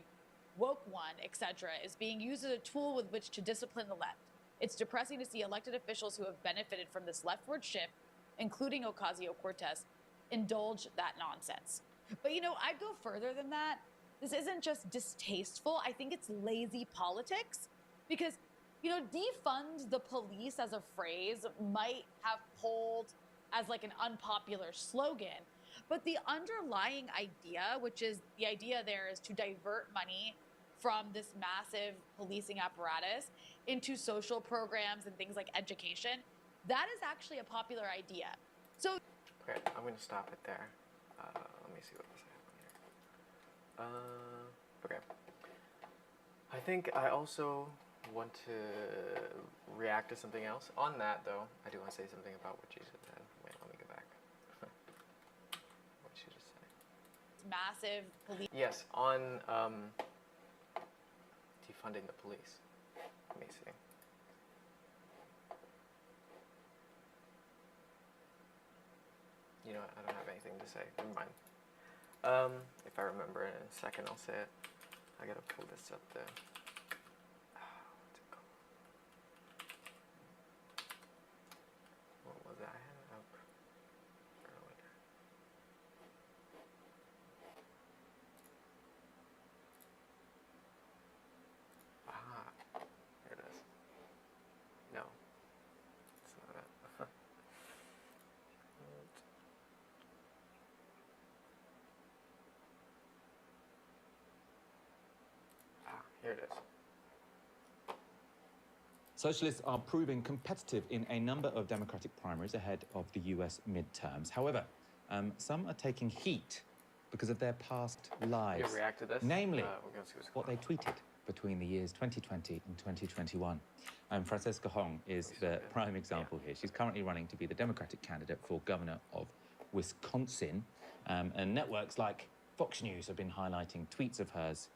woke one, etc., is being used as a tool with which to discipline the left. It's depressing to see elected officials who have benefited from this leftward shift, including Ocasio-Cortez, indulge that nonsense. But, you know, I'd go further than that. This isn't just distasteful. I think it's lazy politics. Because, you know, defund the police as a phrase might have polled as like an unpopular slogan, but the underlying idea, which is the idea there is to divert money from this massive policing apparatus into social programs and things like education, that is actually a popular idea. So, okay, I'm going to stop it there. Let me see what else I have on here. Okay. I think I also want to react to something else. On that, though, I do want to say something about what you just said. Wait, let me go back. What did you just say? Massive police. Yes, on defunding the police. Let me see. You know what? I don't have anything to say. Never mind. If I remember in a second, I'll say it. I gotta pull this up though. What was that? I had it up earlier. Ah, here it is. No, it's not it. Here it is. Socialists are proving competitive in a number of Democratic primaries ahead of the US midterms. However, some are taking heat because of their past lives. You react to this? Namely, we're gonna see what's what they tweeted between the years 2020 and 2021. Francesca Hong is the prime example here. She's currently running to be the Democratic candidate for governor of Wisconsin. And networks like Fox News have been highlighting tweets of hers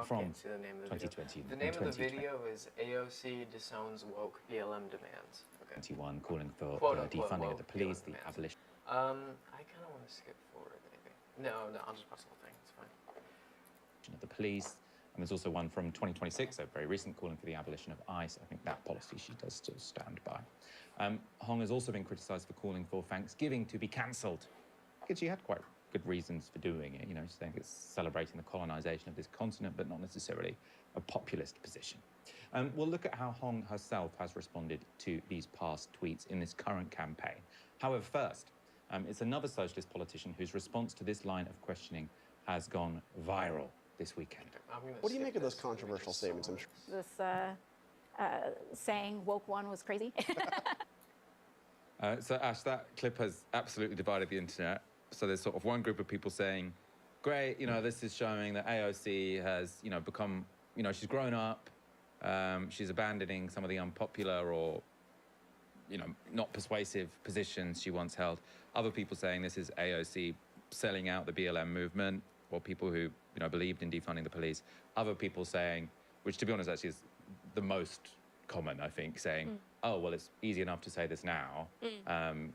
from 2020. The name of the video is AOC disowns woke BLM demands. Okay. 21, calling for Quote, the defunding of the police, BLM the demands. abolition. I kind of want to skip forward, maybe. No, I'll just pass the whole thing. It's fine. Of the police. And there's also one from 2026, so very recent, calling for the abolition of ICE. I think that policy she does still stand by. Hong has also been criticised for calling for Thanksgiving to be cancelled, because she had quite good reasons for doing it. You know, she's saying it's celebrating the colonisation of this continent, but not necessarily a populist position. We'll look at how Hong herself has responded to these past tweets in this current campaign. However, first, it's another socialist politician whose response to this line of questioning has gone viral this weekend. What do you make of those controversial statements? This saying woke one was crazy. So Ash, that clip has absolutely divided the internet. So there's sort of one group of people saying, great, you know, this is showing that AOC has, you know, become, you know, she's grown up, She's abandoning some of the unpopular or, not persuasive positions she once held. Other people saying this is AOC selling out the BLM movement, or people who, believed in defunding the police. Other people saying, which to be honest actually is the most common, I think, saying, oh, well, it's easy enough to say this now.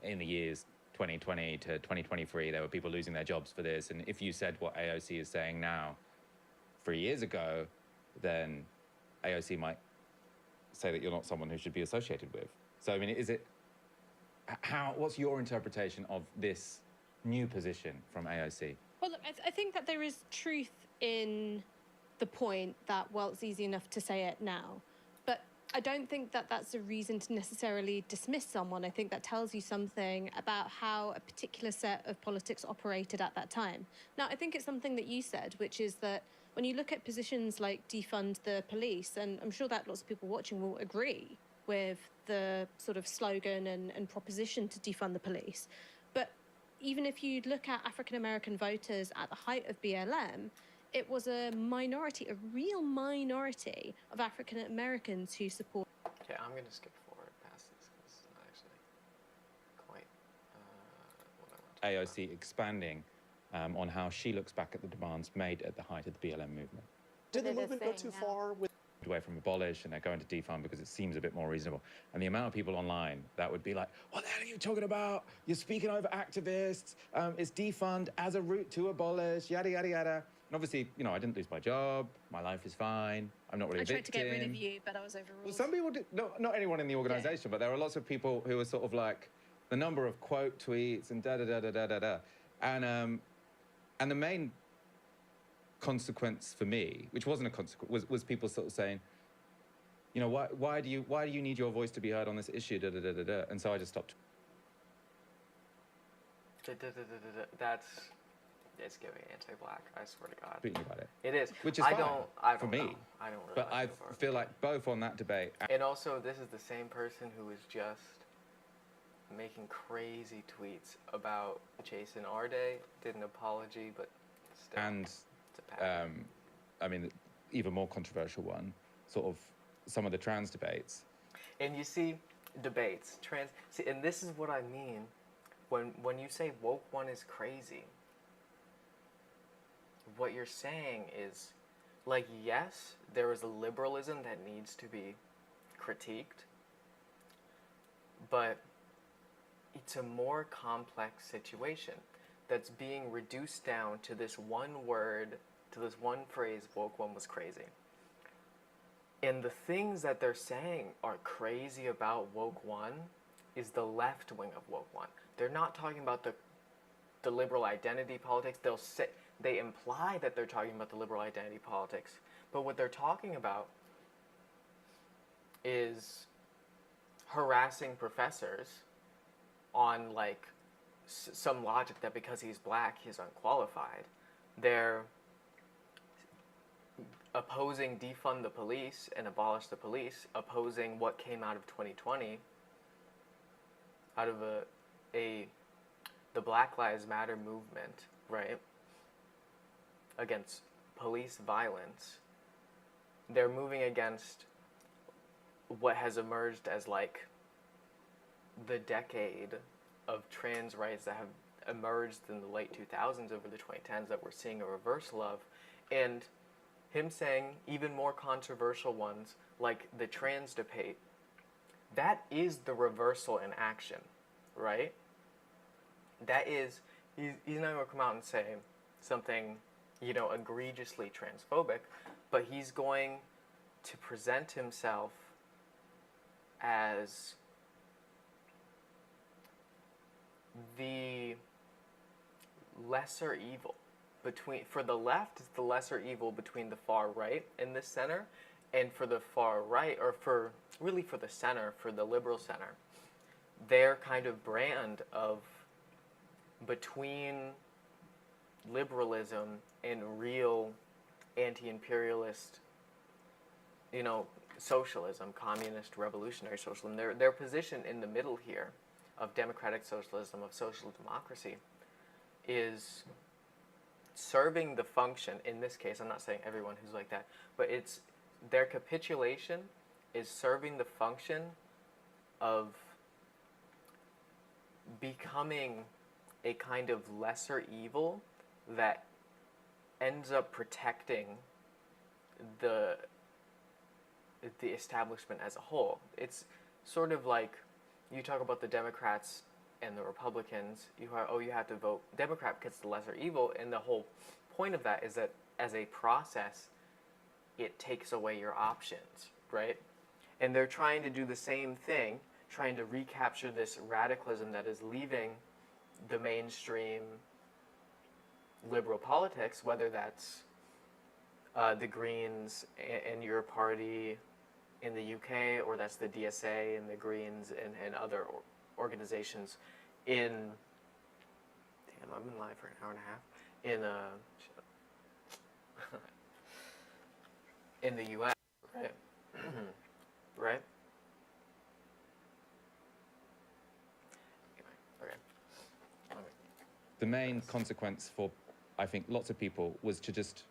In the years 2020 to 2023, there were people losing their jobs for this. And if you said what AOC is saying now 3 years ago, then AOC might say that you're not someone who should be associated with. So, I mean, what's your interpretation of this new position from AOC? Well, look, I think that there is truth in the point that, well, it's easy enough to say it now. But I don't think that that's a reason to necessarily dismiss someone. I think that tells you something about how a particular set of politics operated at that time. Now, I think it's something that you said, which is that when you look at positions like defund the police, and I'm sure that lots of people watching will agree with the sort of slogan and proposition to defund the police. But even if you look at African-American voters at the height of BLM, it was a minority, a real minority of African-Americans who support. Okay, I'm going to skip forward past this because it's not actually quite what I want to AOC expanding on how she looks back at the demands made at the height of the BLM movement. Did the movement go too far with away from abolish, and they're going to defund because it seems a bit more reasonable. And the amount of people online that would be like, what the hell are you talking about? You're speaking over activists. It's defund as a route to abolish, yada, yada, yada. And obviously, I didn't lose my job. My life is fine. I'm not really a victim. I tried to get rid of you, but I was overruled. Well, some people did, not anyone in the organization, but there are lots of people who are sort of like the number of quote tweets and da-da-da-da-da-da-da. And the main consequence for me, which wasn't a consequence, was people sort of saying, why do you need your voice to be heard on this issue? Da, da, da, da, da. And so I just stopped. It's giving anti-black. I swear to God. Speaking about it. It is. Which is I fine don't for me. Know. I don't really. But I feel like both on that debate. And also, this is the same person who was just making crazy tweets about Jason Arday. Did an apology, but still. And I mean, even more controversial one, sort of some of the trans debates. And you see, debates, and this is what I mean when you say woke one is crazy. What you're saying is, like, yes, there is a liberalism that needs to be critiqued, but it's a more complex situation that's being reduced down to this one word, to this one phrase, woke one was crazy. And the things that they're saying are crazy about woke one is the left wing of woke one. They're not talking about the liberal identity politics. They imply that they're talking about the liberal identity politics, but what they're talking about is harassing professors on like some logic that because he's black, he's unqualified. They're opposing defund the police and abolish the police, opposing what came out of 2020, out of the Black Lives Matter movement, right? Against police violence. They're moving against what has emerged as like the decade of trans rights that have emerged in the late 2000s over the 2010s that we're seeing a reversal of. And him saying even more controversial ones like the trans debate, that is the reversal in action, right? That is, he's not going to come out and say something, egregiously transphobic, but he's going to present himself as the lesser evil. For the left, it's the lesser evil between the far right and the center, and for the far right, or for the center, for the liberal center, their kind of brand of between liberalism and real anti-imperialist, socialism, communist, revolutionary socialism, their position in the middle here of democratic socialism, of social democracy, is serving the function, in this case, I'm not saying everyone who's like that, but it's their capitulation is serving the function of becoming a kind of lesser evil that ends up protecting the establishment as a whole. It's sort of like you talk about the Democrats and the Republicans. You have to vote Democrat because it's the lesser evil, and the whole point of that is that as a process, it takes away your options, right? And they're trying to do the same thing, trying to recapture this radicalism that is leaving the mainstream liberal politics, whether that's the Greens and your party in the UK, or that's the DSA and the Greens and other organizations in, damn, I've been live for an hour and a half, in the US, right? Right? Okay. The main consequence for, I think, lots of people was to just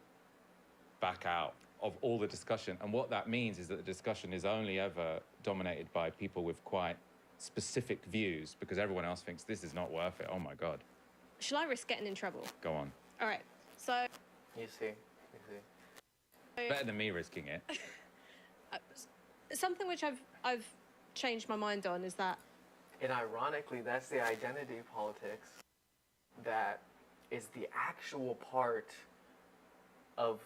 back out of all the discussion. And what that means is that the discussion is only ever dominated by people with quite specific views, because everyone else thinks this is not worth it. Oh my God. Shall I risk getting in trouble? Go on. All right. So. You see. Better than me risking it. Something which I've changed my mind on is that. And ironically, that's the identity politics that is the actual part of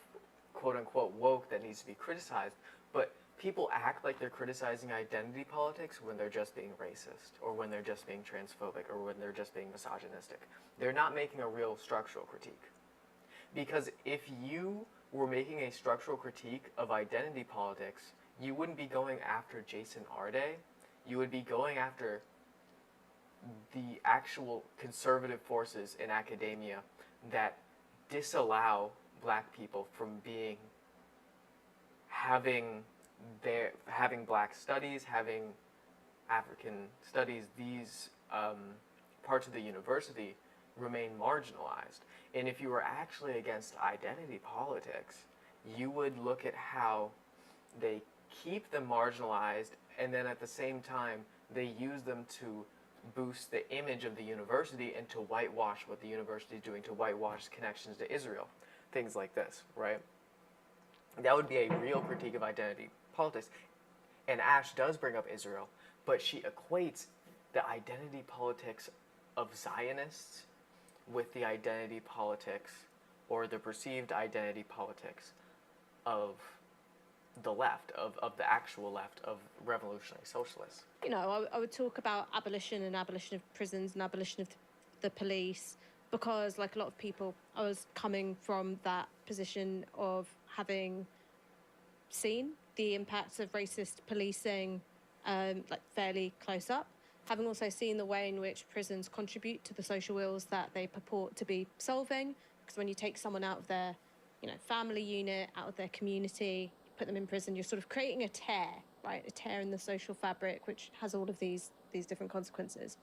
quote-unquote woke that needs to be criticized. But people act like they're criticizing identity politics when they're just being racist, or when they're just being transphobic, or when they're just being misogynistic. They're not making a real structural critique. Because if you were making a structural critique of identity politics, you wouldn't be going after Jason Arday. You would be going after the actual conservative forces in academia that disallow black people from having black studies, having African studies. These parts of the university remain marginalized. And if you were actually against identity politics, you would look at how they keep them marginalized, and then at the same time, they use them to boost the image of the university and to whitewash what the university is doing, to whitewash connections to Israel. Things like this, right? That would be a real critique of identity politics. And Ash does bring up Israel, but she equates the identity politics of Zionists with the identity politics, or the perceived identity politics of the left, of the actual left, of revolutionary socialists. You know, I would talk about abolition and abolition of prisons and abolition of the police, because, like a lot of people, I was coming from that position of having seen the impacts of racist policing like fairly close up, having also seen the way in which prisons contribute to the social ills that they purport to be solving. Because when you take someone out of their, you know, family unit, out of their community, put them in prison, you're sort of creating a tear, right? A tear in the social fabric, which has all of these different consequences.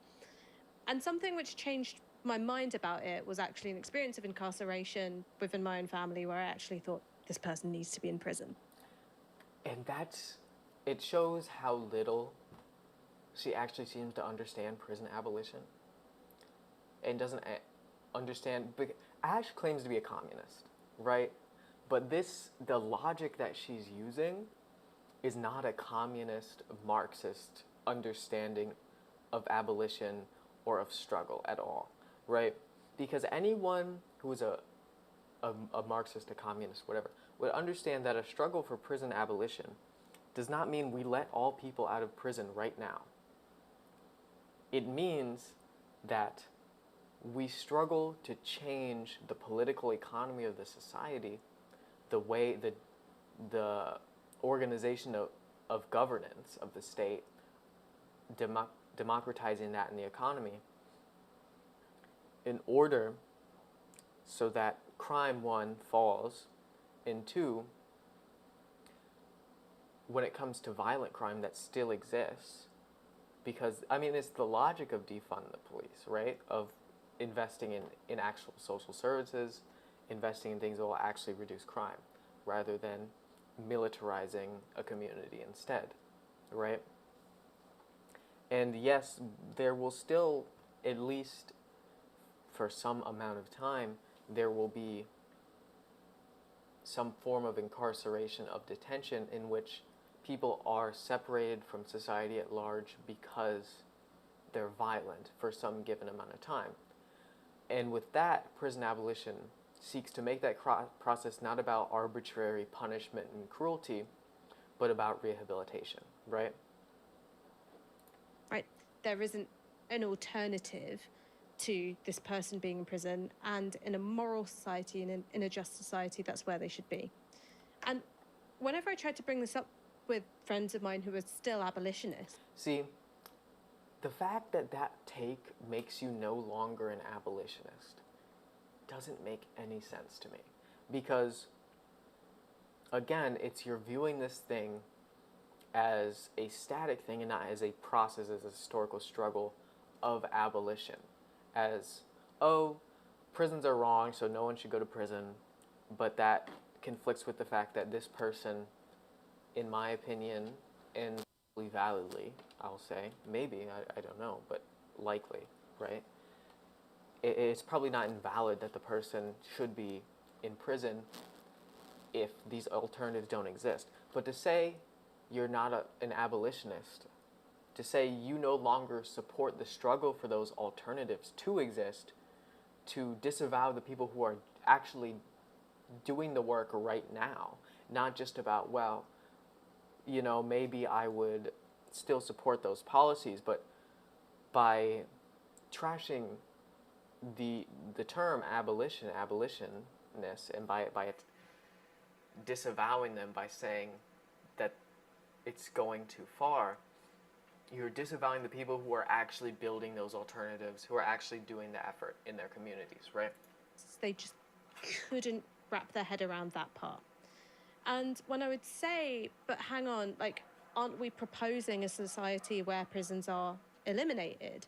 And something which changed my mind about it was actually an experience of incarceration within my own family, where I actually thought, this person needs to be in prison. And it shows how little she actually seems to understand prison abolition, and doesn't understand. Ash claims to be a communist, right? But the logic that she's using is not a communist, Marxist understanding of abolition or of struggle at all, right? Because anyone who is a Marxist, a communist, whatever, would understand that a struggle for prison abolition does not mean we let all people out of prison right now. It means that we struggle to change the political economy of the society, the way the organization of governance of the state, democratizing that in the economy, in order so that crime, one, falls, and two, when it comes to violent crime that still exists, because, I mean, it's the logic of defund the police, right? Of investing in actual social services, investing in things that will actually reduce crime, rather than militarizing a community instead, right? And yes, there will still, at least for some amount of time, there will be some form of incarceration, of detention, in which people are separated from society at large because they're violent for some given amount of time. And with that, prison abolition seeks to make that process not about arbitrary punishment and cruelty, but about rehabilitation, right? Right. There isn't an alternative to this person being in prison, and in a moral society and in a just society, that's where they should be. And whenever I tried to bring this up with friends of mine who are still abolitionists. See, the fact that that take makes you no longer an abolitionist doesn't make any sense to me. Because, again, you're viewing this thing as a static thing and not as a process, as a historical struggle of abolition. As, oh, prisons are wrong, so no one should go to prison, but that conflicts with the fact that this person, in my opinion, and validly, I'll say, maybe, I don't know, but likely, right? It's probably not invalid that the person should be in prison if these alternatives don't exist. But to say you're not an abolitionist, to say you no longer support the struggle for those alternatives to exist, to disavow the people who are actually doing the work right now, not just about, well, you know, maybe I would still support those policies, but by trashing the term abolitionists, and by disavowing them, by saying that it's going too far, you're disavowing the people who are actually building those alternatives, who are actually doing the effort in their communities, right? They just couldn't wrap their head around that part. And when I would say, but hang on, like, aren't we proposing a society where prisons are eliminated?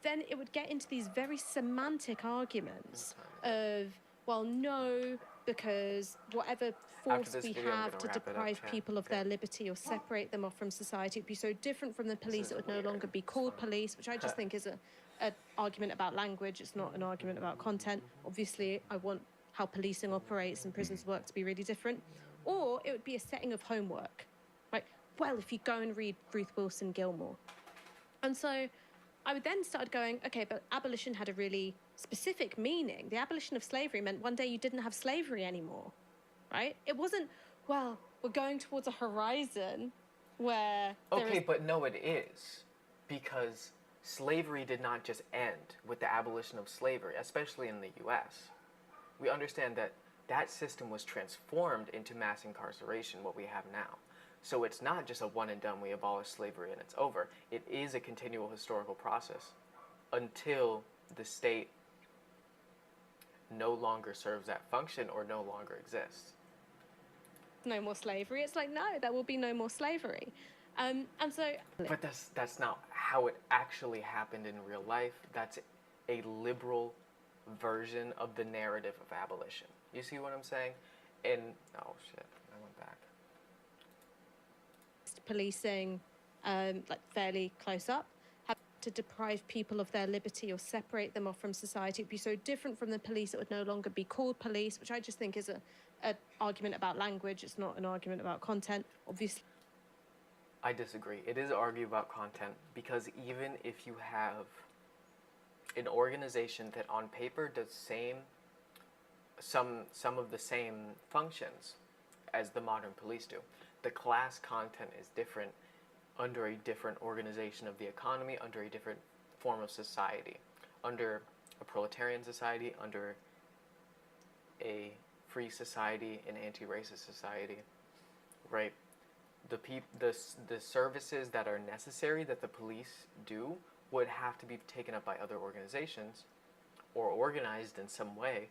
Then it would get into these very semantic arguments of, well, no, because whatever force we have to deprive people of their liberty or separate them off from society would be so different from the police, it would no longer be called police, which I just think is an argument about language. It's not an argument about content. Obviously, I want how policing operates and prisons work to be really different. Or it would be a setting of homework, right? Well, if you go and read Ruth Wilson Gilmore. And so I would then start going, okay, but abolition had a really specific meaning. The abolition of slavery meant one day you didn't have slavery anymore, right? It wasn't, well, we're going towards a horizon where okay, but no, it is. Because slavery did not just end with the abolition of slavery, especially in the US. We understand that that system was transformed into mass incarceration, what we have now. So it's not just a one and done, we abolish slavery and it's over. It is a continual historical process until the state no longer serves that function or no longer exists. No more slavery. It's like, no, there will be no more slavery. And so... But that's not how it actually happened in real life. That's a liberal version of the narrative of abolition. You see what I'm saying? And, oh shit, I went back. Policing, like fairly close up, have to deprive people of their liberty or separate them off from society. It would be so different from the police, it would no longer be called police, which I just think is an argument about language. It's not an argument about content, obviously. I disagree. It is an argument about content, because even if you have an organization that on paper does some of the same functions as the modern police do, the class content is different under a different organization of the economy, under a different form of society, under a proletarian society, under a free society, an anti-racist society, right? The services that are necessary that the police do would have to be taken up by other organizations or organized in some way,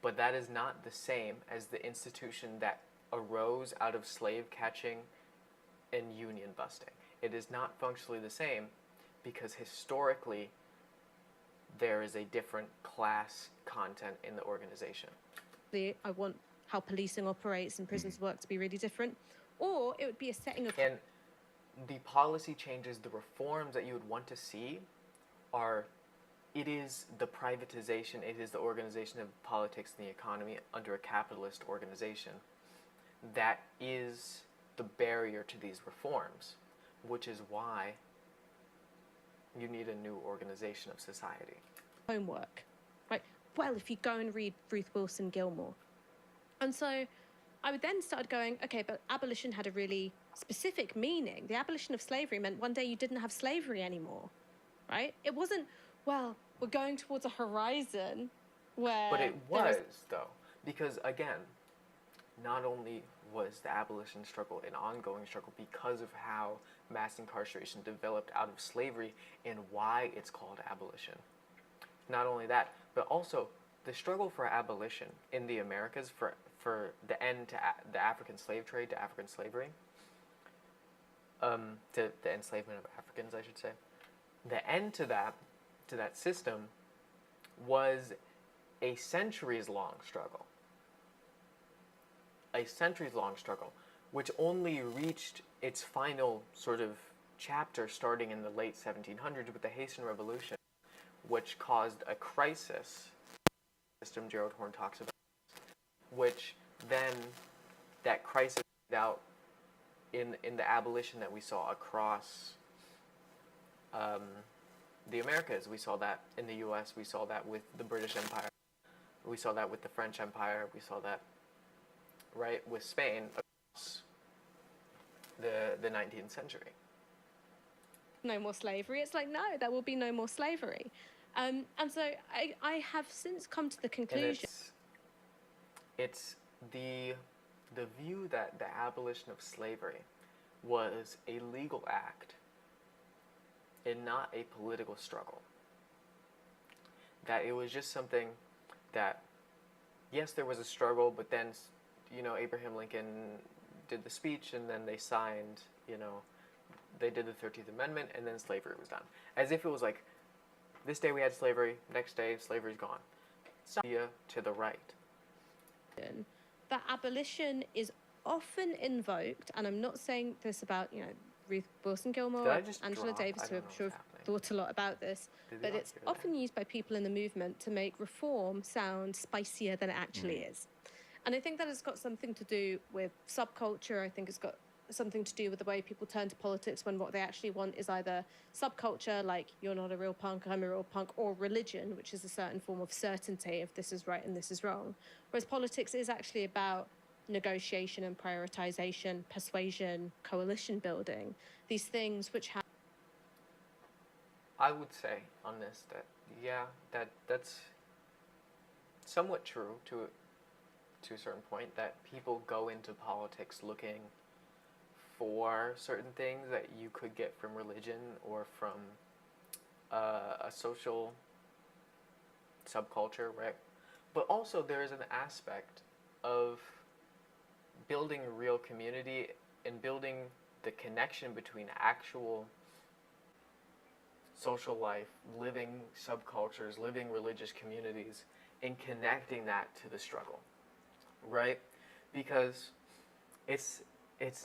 but that is not the same as the institution that arose out of slave catching and union busting. It is not functionally the same because historically there is a different class content in the organization. I want how policing operates and prisons work to be really different. or it would be a setting of... And the policy changes, the reforms that you would want to see are, it is the privatization, it is the organization of politics and the economy under a capitalist organization that is the barrier to these reforms, which is why you need a new organization of society. Homework, right? Well, if you go and read Ruth Wilson Gilmore. And so I would then start going, okay, but abolition had a really specific meaning. The abolition of slavery meant one day you didn't have slavery anymore, right? It wasn't, well, we're going towards a horizon where... But it was, though, because, again, not only was the abolition struggle an ongoing struggle because of how mass incarceration developed out of slavery and why it's called abolition. Not only that, but also the struggle for abolition in the Americas for the end to the African slave trade, to African slavery, to the enslavement of Africans, I should say. The end to that system was a centuries-long struggle. A centuries-long struggle, which only reached its final sort of chapter starting in the late 1700s with the Haitian Revolution, which caused a crisis, system Gerald Horne talks about, which then that crisis played out in the abolition that we saw across the Americas. We saw that in the US, we saw that with the British Empire, we saw that with the French Empire, we saw that, right, with Spain across the 19th century. No more slavery. It's like, no, there will be no more slavery. And so I have since come to the conclusion... It's the view that the abolition of slavery was a legal act and not a political struggle. That it was just something that, yes, there was a struggle, but then, you know, Abraham Lincoln did the speech and then they signed, you know, they did the 13th Amendment and then slavery was done. As if it was like, this day we had slavery, next day slavery's gone. It's not to the right. That abolition is often invoked, and I'm not saying this about, you know, Ruth Wilson Gilmore, Angela Davis, who I'm sure have thought a lot about this, but it's often used by people in the movement to make reform sound spicier than it actually is. And I think that has got something to do with subculture. I think it's got something to do with the way people turn to politics when what they actually want is either subculture, like you're not a real punk, I'm a real punk, or religion, which is a certain form of certainty of this is right and this is wrong. Whereas politics is actually about negotiation and prioritization, persuasion, coalition building, these things which have... I would say on this that, yeah, that's somewhat true to a certain point, that people go into politics looking for certain things that you could get from religion or from a social subculture, right? But also there is an aspect of building a real community and building the connection between actual social life, living subcultures, living religious communities, and connecting that to the struggle, right? Because it's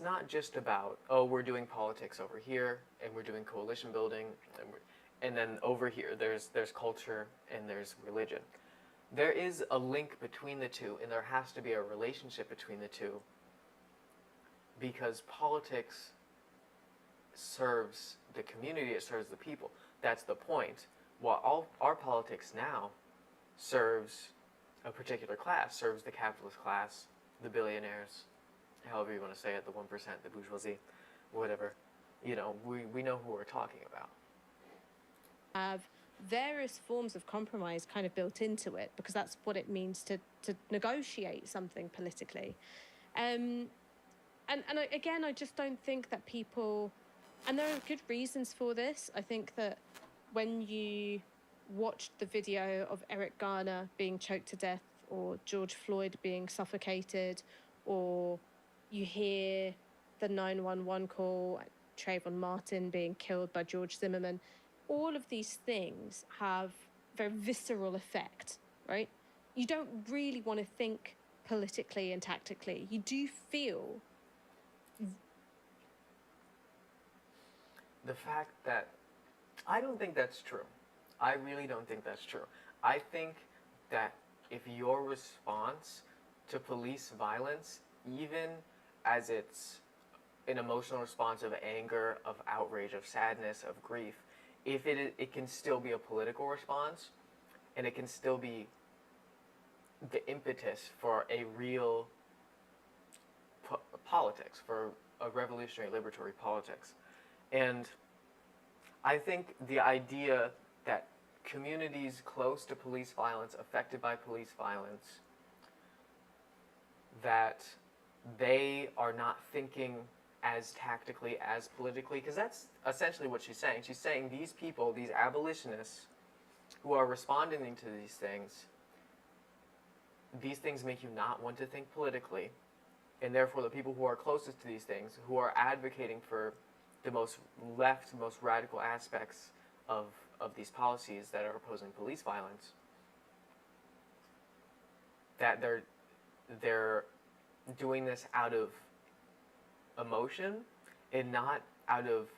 not just about, oh, we're doing politics over here and we're doing coalition building and then over here there's culture and there's religion. There is a link between the two, and there has to be a relationship between the two, because politics serves the community, it serves the people. That's the point. While all our politics now serves a particular class, serves the capitalist class, the billionaires, however you want to say it, the 1%, the bourgeoisie, whatever. You know, we know who we're talking about. Have various forms of compromise kind of built into it, because that's what it means to negotiate something politically. And again, I just don't think that people, and there are good reasons for this. I think that when you watched the video of Eric Garner being choked to death, or George Floyd being suffocated, or you hear the 911 call, Trayvon Martin being killed by George Zimmerman, all of these things have very visceral effect, right? You don't really want to think politically and tactically. You do feel the fact that I don't think that's true. I really don't think that's true. I think that if your response to police violence, even as it's an emotional response of anger, of outrage, of sadness, of grief, if it can still be a political response, and it can still be the impetus for a real politics, for a revolutionary liberatory politics. And I think the idea that communities close to police violence, affected by police violence, that they are not thinking as tactically, as politically, because that's essentially what she's saying. She's saying these people, these abolitionists who are responding to these things make you not want to think politically, and therefore the people who are closest to these things, who are advocating for the most left, most radical aspects of these policies that are opposing police violence, that they're doing this out of emotion and not out of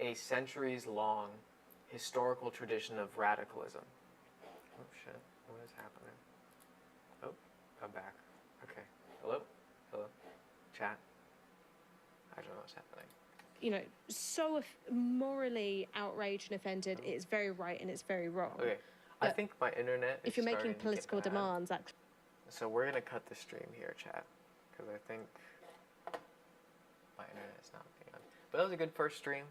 a centuries-long historical tradition of radicalism. Oh shit, what is happening? Oh, I'm back. Okay. Hello? Hello? Chat? I don't know what's happening. You know, so morally outraged and offended, it's very right and it's very wrong. Okay. I think my internet is if you're making starting to get political bad. demands, actually. So we're going to cut the stream here, chat, because I think my internet is not being on. But that was a good first stream.